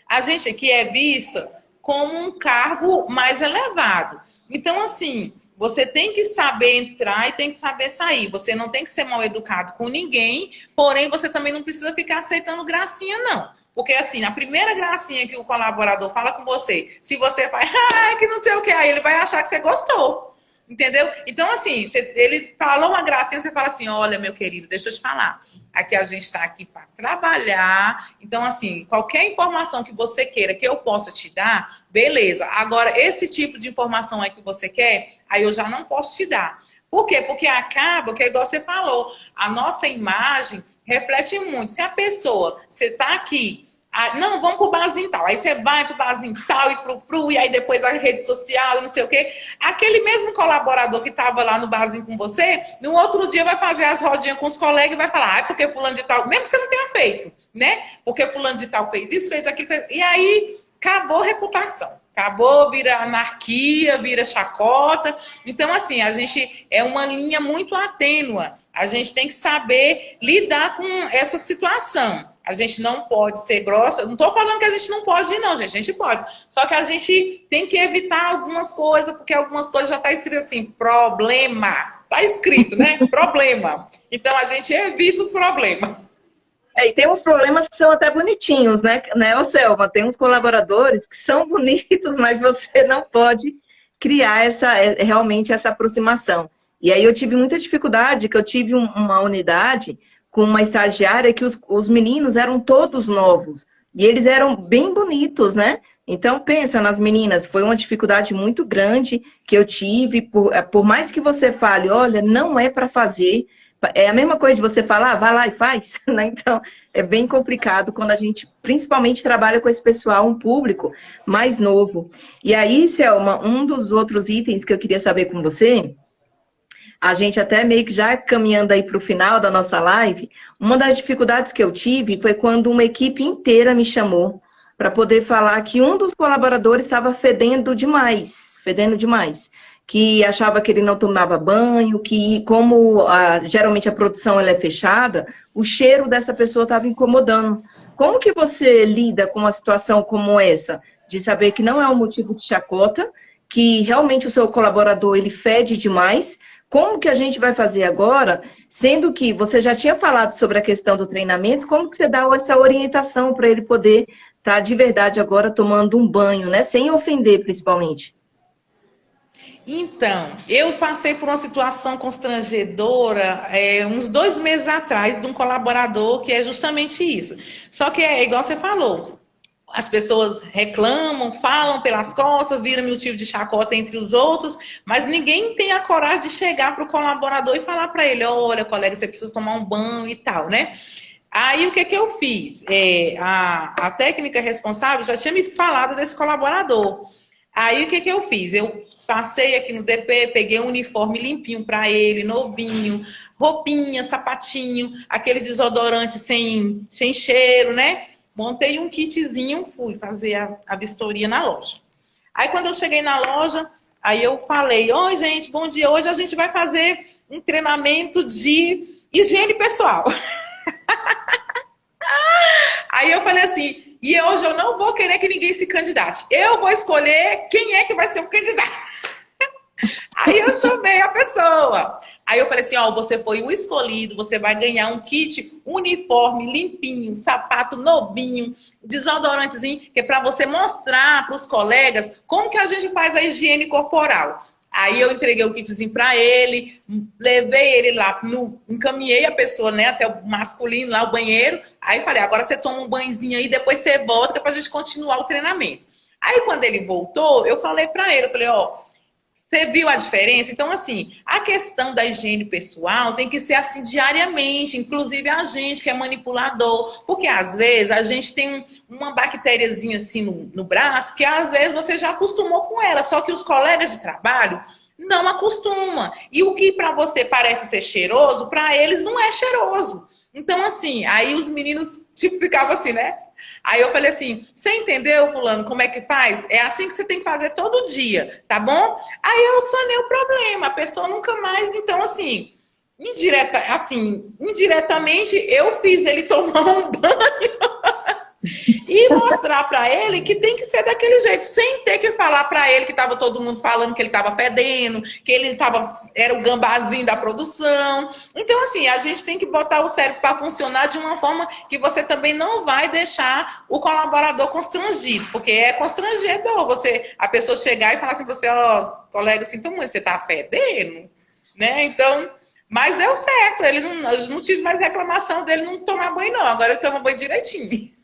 a gente aqui é vista como um cargo mais elevado. Então, assim, você tem que saber entrar e tem que saber sair. Você não tem que ser mal educado com ninguém, porém você também não precisa ficar aceitando gracinha, não. Porque assim, a primeira gracinha que o colaborador fala com você, se você faz, ah, que não sei o que, aí ele vai achar que você gostou. Entendeu? Então, assim, ele falou uma gracinha, você fala assim, olha, meu querido, deixa eu te falar. Aqui a gente está aqui para trabalhar. Então, assim, qualquer informação que você queira que eu possa te dar, beleza. Agora, esse tipo de informação aí que você quer, aí eu já não posso te dar. Por quê? Porque acaba, que é igual você falou, a nossa imagem reflete muito. Se a pessoa, você está aqui, não, vamos pro barzinho tal. Aí você vai pro barzinho tal e frufru, e aí depois a rede social e não sei o quê. Aquele mesmo colaborador que estava lá no barzinho com você, no outro dia vai fazer as rodinhas com os colegas e vai falar, porque fulano de tal, mesmo que você não tenha feito, né? Porque fulano de tal fez isso, fez aquilo, fez... E aí acabou a reputação. Acabou, vira anarquia, vira chacota. Então, assim, a gente é uma linha muito atênua. A gente tem que saber lidar com essa situação. A gente não pode ser grossa. Não estou falando que a gente não pode ir, não, gente. A gente pode. Só que a gente tem que evitar algumas coisas, porque algumas coisas já estão escritas assim, problema. Está escrito, né? Problema. Então, a gente evita os problemas. E tem uns problemas que são até bonitinhos, né, ô Selma? Tem uns colaboradores que são bonitos, mas você não pode criar realmente essa aproximação. E aí eu tive muita dificuldade, que eu tive uma unidade com uma estagiária que os meninos eram todos novos. E eles eram bem bonitos, né? Então, pensa nas meninas, foi uma dificuldade muito grande que eu tive, por mais que você fale, olha, não é para fazer, é a mesma coisa de você falar, vai lá e faz, né? Então, é bem complicado quando a gente, principalmente, trabalha com esse pessoal, um público mais novo. E aí, Selma, um dos outros itens que eu queria saber com você, a gente até meio que já caminhando aí para o final da nossa live, uma das dificuldades que eu tive foi quando uma equipe inteira me chamou para poder falar que um dos colaboradores estava fedendo demais, que achava que ele não tomava banho, que como geralmente a produção ela é fechada, o cheiro dessa pessoa estava incomodando. Como que você lida com uma situação como essa, de saber que não é um motivo de chacota, que realmente o seu colaborador ele fede demais? Como que a gente vai fazer agora, sendo que você já tinha falado sobre a questão do treinamento, como que você dá essa orientação para ele poder estar de verdade agora tomando um banho, né? Sem ofender, principalmente. Então, eu passei por uma situação constrangedora uns 2 meses atrás de um colaborador que é justamente isso. Só que é igual você falou. As pessoas reclamam, falam pelas costas, viram motivo de chacota entre os outros, mas ninguém tem a coragem de chegar para o colaborador e falar para ele, olha, colega, você precisa tomar um banho e tal, né? Aí, o que eu fiz? A técnica responsável já tinha me falado desse colaborador. Aí, o que eu fiz? Eu passei aqui no DP, peguei um uniforme limpinho para ele, novinho, roupinha, sapatinho, aqueles desodorantes sem cheiro, né? Montei um kitzinho, fui fazer a vistoria na loja. Aí, quando eu cheguei na loja, aí eu falei, oi, gente, bom dia. Hoje a gente vai fazer um treinamento de higiene pessoal. Aí eu falei assim, e hoje eu não vou querer que ninguém se candidate. Eu vou escolher quem é que vai ser o candidato. Aí eu chamei a pessoa. Aí eu falei assim, ó, você foi o escolhido, você vai ganhar um kit uniforme limpinho, sapato novinho, desodorantezinho, que é para você mostrar para os colegas como que a gente faz a higiene corporal. Aí eu entreguei o kitzinho para ele, levei ele lá, encaminhei a pessoa, né, até o masculino lá, o banheiro. Aí falei, agora você toma um banhozinho aí, depois você volta para a gente continuar o treinamento. Aí quando ele voltou, eu falei para ele, eu falei, ó, você viu a diferença? Então, assim, a questão da higiene pessoal tem que ser assim diariamente, inclusive a gente que é manipulador, porque às vezes a gente tem uma bactériazinha assim no braço que às vezes você já acostumou com ela, só que os colegas de trabalho não acostumam. E o que para você parece ser cheiroso, para eles não é cheiroso. Então, assim, aí os meninos tipo ficavam assim, né? Aí eu falei assim, você entendeu, fulano, como é que faz? É assim que você tem que fazer todo dia, tá bom? Aí eu sanei o problema, a pessoa nunca mais, então assim, indiretamente eu fiz ele tomar um banho e mostrar pra ele que tem que ser daquele jeito, sem ter que falar pra ele que tava todo mundo falando que ele tava fedendo, que ele era o gambazinho da produção. Então, assim, a gente tem que botar o cérebro para funcionar de uma forma que você também não vai deixar o colaborador constrangido, porque é constrangedor a pessoa chegar e falar assim pra você, ó, colega, sinto muito, você tá fedendo, né? Então, mas deu certo, eu não tive mais reclamação dele não tomar banho, não. Agora ele toma banho direitinho.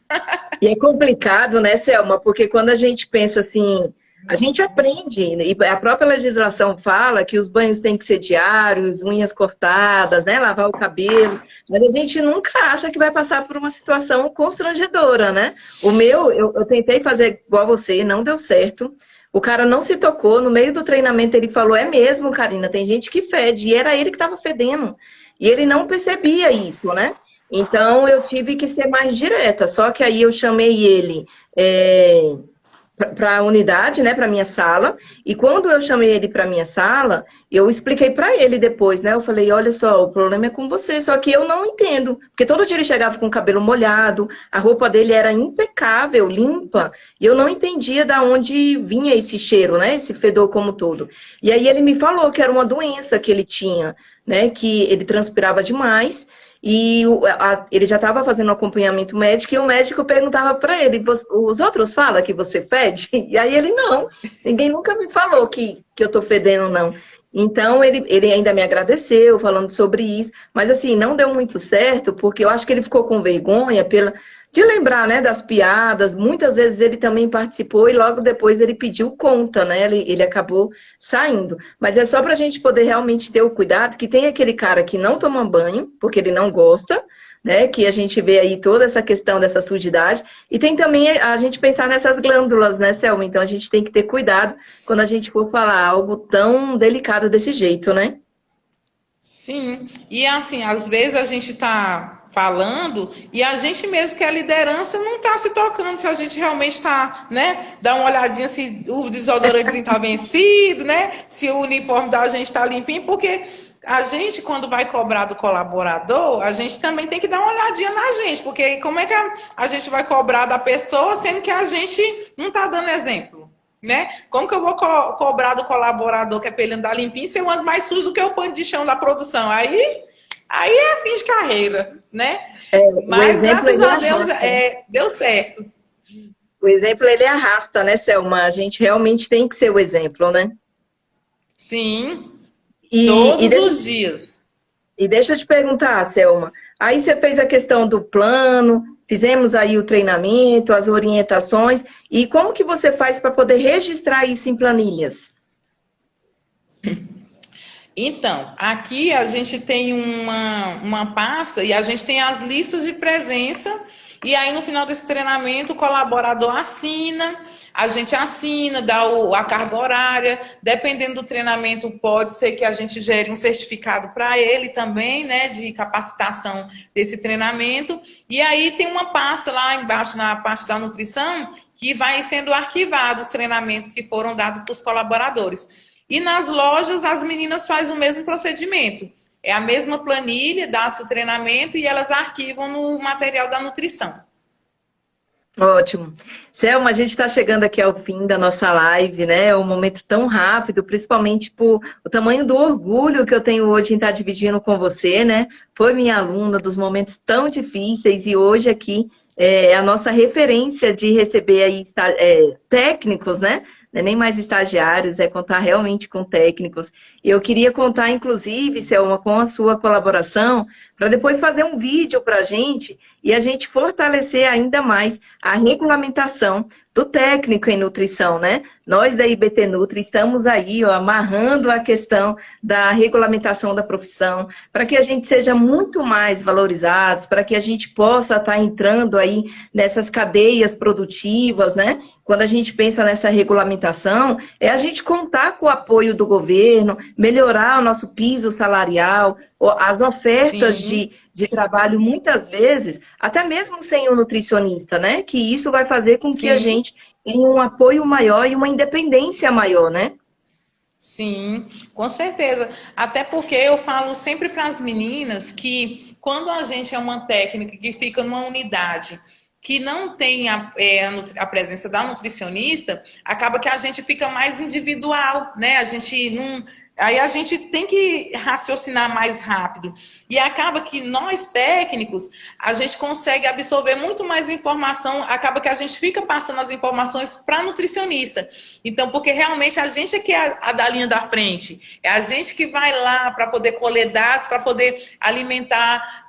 E é complicado, né, Selma? Porque quando a gente pensa assim, a gente aprende, e a própria legislação fala que os banhos têm que ser diários, unhas cortadas, né, lavar o cabelo, mas a gente nunca acha que vai passar por uma situação constrangedora, né? O meu, eu tentei fazer igual você, não deu certo. O cara não se tocou, no meio do treinamento ele falou, é mesmo, Karina, tem gente que fede, e era ele que estava fedendo. E ele não percebia isso, né? Então, eu tive que ser mais direta, só que aí eu chamei ele para a unidade, né, para a minha sala, e quando eu chamei ele para a minha sala, eu expliquei para ele depois, né, eu falei, olha só, o problema é com você, só que eu não entendo, porque todo dia ele chegava com o cabelo molhado, a roupa dele era impecável, limpa, e eu não entendia de onde vinha esse cheiro, né, esse fedor como todo. E aí ele me falou que era uma doença que ele tinha, né, que ele transpirava demais, e ele já estava fazendo um acompanhamento médico e o médico perguntava para ele, os outros falam que você fede? E aí ele, não, ninguém nunca me falou que eu tô fedendo, não. Então, ele ainda me agradeceu falando sobre isso, mas assim, não deu muito certo, porque eu acho que ele ficou com vergonha de lembrar, né, das piadas. Muitas vezes ele também participou e logo depois ele pediu conta, né, ele acabou saindo. Mas é só para a gente poder realmente ter o cuidado que tem aquele cara que não toma banho, porque ele não gosta, né, que a gente vê aí toda essa questão dessa sujidade, e tem também a gente pensar nessas glândulas, né, Selma? Então a gente tem que ter cuidado quando a gente for falar algo tão delicado desse jeito, né? Sim, e assim, às vezes a gente está falando e a gente mesmo que é a liderança não está se tocando se a gente realmente está, né? Dá uma olhadinha se o desodorante está vencido, né? Se o uniforme da gente está limpinho, porque a gente, quando vai cobrar do colaborador, a gente também tem que dar uma olhadinha na gente, porque como é que a gente vai cobrar da pessoa sendo que a gente não está dando exemplo? Né? Como que eu vou cobrar do colaborador que é para ele andar limpinho se eu ando mais sujo do que o pano de chão da produção? Aí é fim de carreira, né? O Mas exemplo, graças ele a Deus arrasta, né? deu certo. O exemplo, ele arrasta, né, Selma? A gente realmente tem que ser o exemplo, né? Sim, E todos deixa, os dias. e deixa eu te perguntar, Selma. Aí você fez a questão do plano, fizemos aí o treinamento, as orientações, e como que você faz para poder registrar isso em planilhas? Então, aqui a gente tem uma pasta e a gente tem as listas de presença. E aí, no final desse treinamento, o colaborador assina, a gente assina, dá a carga horária. Dependendo do treinamento, pode ser que a gente gere um certificado para ele também, né, de capacitação desse treinamento. E aí tem uma pasta lá embaixo, na parte da nutrição, que vai sendo arquivados os treinamentos que foram dados para os colaboradores. E nas lojas, as meninas fazem o mesmo procedimento. É a mesma planilha, dá-se o treinamento e elas arquivam no material da nutrição. Ótimo. Selma, a gente está chegando aqui ao fim da nossa live, né? É um momento tão rápido, principalmente por o tamanho do orgulho que eu tenho hoje em estar dividindo com você, né? Foi minha aluna dos momentos tão difíceis e hoje aqui é a nossa referência de receber aí técnicos, né? Não é nem mais estagiários, é contar realmente com técnicos. E eu queria contar, inclusive, Selma, com a sua colaboração, para depois fazer um vídeo para a gente fortalecer ainda mais a regulamentação do técnico em nutrição, né? Nós da IBT Nutri estamos aí, ó, amarrando a questão da regulamentação da profissão, para que a gente seja muito mais valorizados, para que a gente possa estar entrando aí nessas cadeias produtivas, né? Quando a gente pensa nessa regulamentação, é a gente contar com o apoio do governo, melhorar o nosso piso salarial, as ofertas Sim, de trabalho, muitas vezes, até mesmo sem o nutricionista, né? Que isso vai fazer com que a sim. gente tenha um apoio maior e uma independência maior, né? Sim, com certeza. Até porque eu falo sempre para as meninas que quando a gente é uma técnica que fica numa unidade que não tem a presença da nutricionista, acaba que a gente fica mais individual, né? A gente não. Aí a gente tem que raciocinar mais rápido. E acaba que nós, técnicos, a gente consegue absorver muito mais informação, acaba que a gente fica passando as informações para a nutricionista. Então, porque realmente a gente é que é a da linha da frente. É a gente que vai lá para poder colher dados, para poder alimentar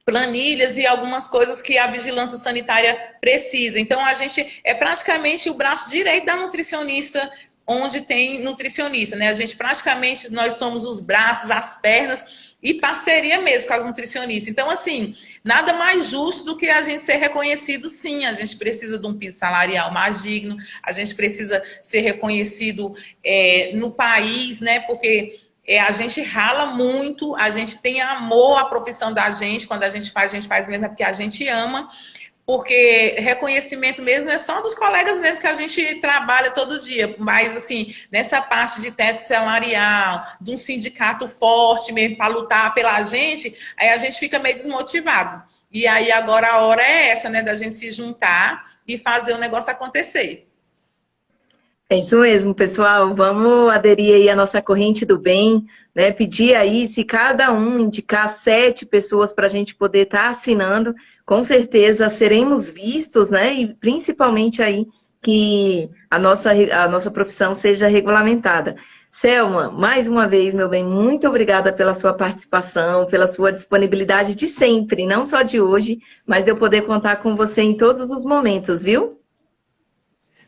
planilhas e algumas coisas que a vigilância sanitária precisa. Então, a gente é praticamente o braço direito da nutricionista, onde tem nutricionista, né? A gente praticamente, nós somos os braços, as pernas e parceria mesmo com as nutricionistas. Então, assim, nada mais justo do que a gente ser reconhecido, sim. A gente precisa de um piso salarial mais digno, a gente precisa ser reconhecido no país, né? Porque a gente rala muito, a gente tem amor à profissão da gente, quando a gente faz mesmo é porque a gente ama, porque reconhecimento mesmo é só dos colegas mesmo que a gente trabalha todo dia, mas assim, nessa parte de teto salarial, de um sindicato forte mesmo para lutar pela gente, aí a gente fica meio desmotivado. E aí agora a hora é essa, né, da gente se juntar e fazer o negócio acontecer. É isso mesmo, pessoal. Vamos aderir aí à nossa corrente do bem, né? Pedir aí, se cada um indicar 7 pessoas para a gente poder estar assinando, com certeza seremos vistos, né? E principalmente aí que a nossa profissão seja regulamentada. Selma, mais uma vez, meu bem, muito obrigada pela sua participação, pela sua disponibilidade de sempre, não só de hoje, mas de eu poder contar com você em todos os momentos, viu?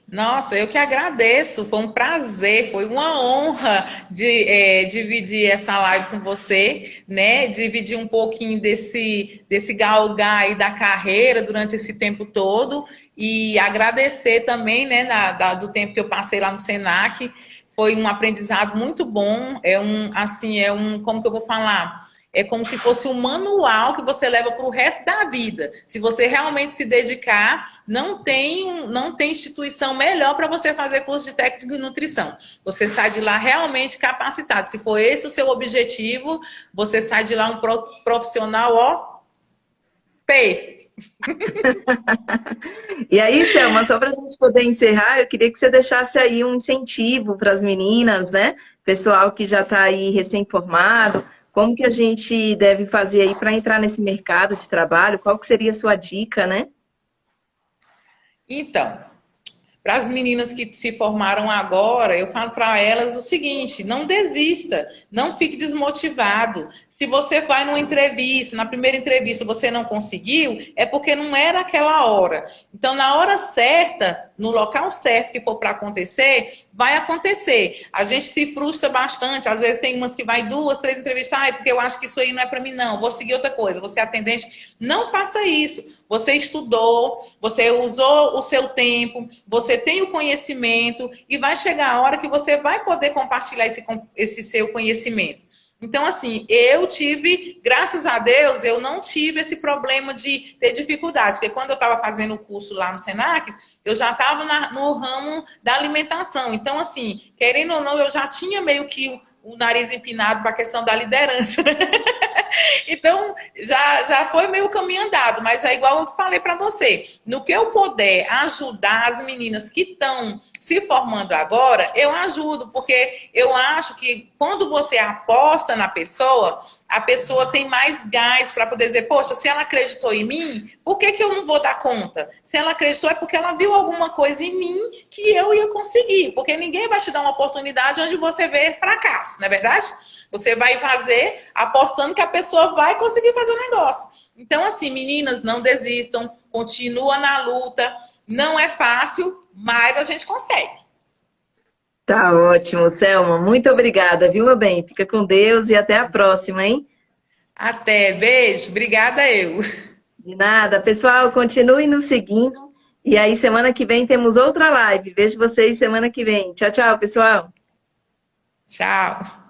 Nossa, eu que agradeço, foi um prazer, foi uma honra dividir essa live com você, né? Dividir um pouquinho desse galgar aí da carreira durante esse tempo todo e agradecer também, né, do tempo que eu passei lá no Senac. Foi um aprendizado muito bom, como que eu vou falar? É como se fosse um manual que você leva para o resto da vida. Se você realmente se dedicar, não tem instituição melhor para você fazer curso de técnico em nutrição. Você sai de lá realmente capacitado. Se for esse o seu objetivo, você sai de lá um profissional, ó, P. E aí, Selma, só para a gente poder encerrar, eu queria que você deixasse aí um incentivo para as meninas, né? Pessoal que já está aí recém-formado, como que a gente deve fazer aí para entrar nesse mercado de trabalho? Qual que seria a sua dica, né? Então, para as meninas que se formaram agora, eu falo para elas o seguinte: não desista, não fique desmotivado. Se você vai numa entrevista, na primeira entrevista você não conseguiu, é porque não era aquela hora. Então, na hora certa, no local certo que for para acontecer, vai acontecer. A gente se frustra bastante, às vezes tem umas que vai 2, 3 entrevistas, porque eu acho que isso aí não é para mim não, vou seguir outra coisa, vou ser atendente. Não faça isso. Você estudou, você usou o seu tempo, você tem o conhecimento e vai chegar a hora que você vai poder compartilhar esse seu conhecimento. Então, assim, graças a Deus, eu não tive esse problema de ter dificuldades, porque quando eu estava fazendo o curso lá no Senac, eu já estava no ramo da alimentação. Então, assim, querendo ou não, eu já tinha meio que o nariz empinado para a questão da liderança. Então, já foi meio caminho andado, mas é igual eu falei para você. No que eu puder ajudar as meninas que estão se formando agora, eu ajudo, porque eu acho que quando você aposta na pessoa, a pessoa tem mais gás para poder dizer, poxa, se ela acreditou em mim, por que eu não vou dar conta? Se ela acreditou é porque ela viu alguma coisa em mim que eu ia conseguir, porque ninguém vai te dar uma oportunidade onde você vê fracasso, não é verdade? Você vai fazer apostando que a pessoa vai conseguir fazer o negócio. Então, assim, meninas, não desistam, continua na luta. Não é fácil, mas a gente consegue. Tá ótimo, Selma. Muito obrigada, viu, meu bem? Fica com Deus e até a próxima, hein? Até, beijo, obrigada eu. De nada. Pessoal, continue nos seguindo. E aí, semana que vem temos outra live. Vejo vocês semana que vem. Tchau, tchau, pessoal. Tchau.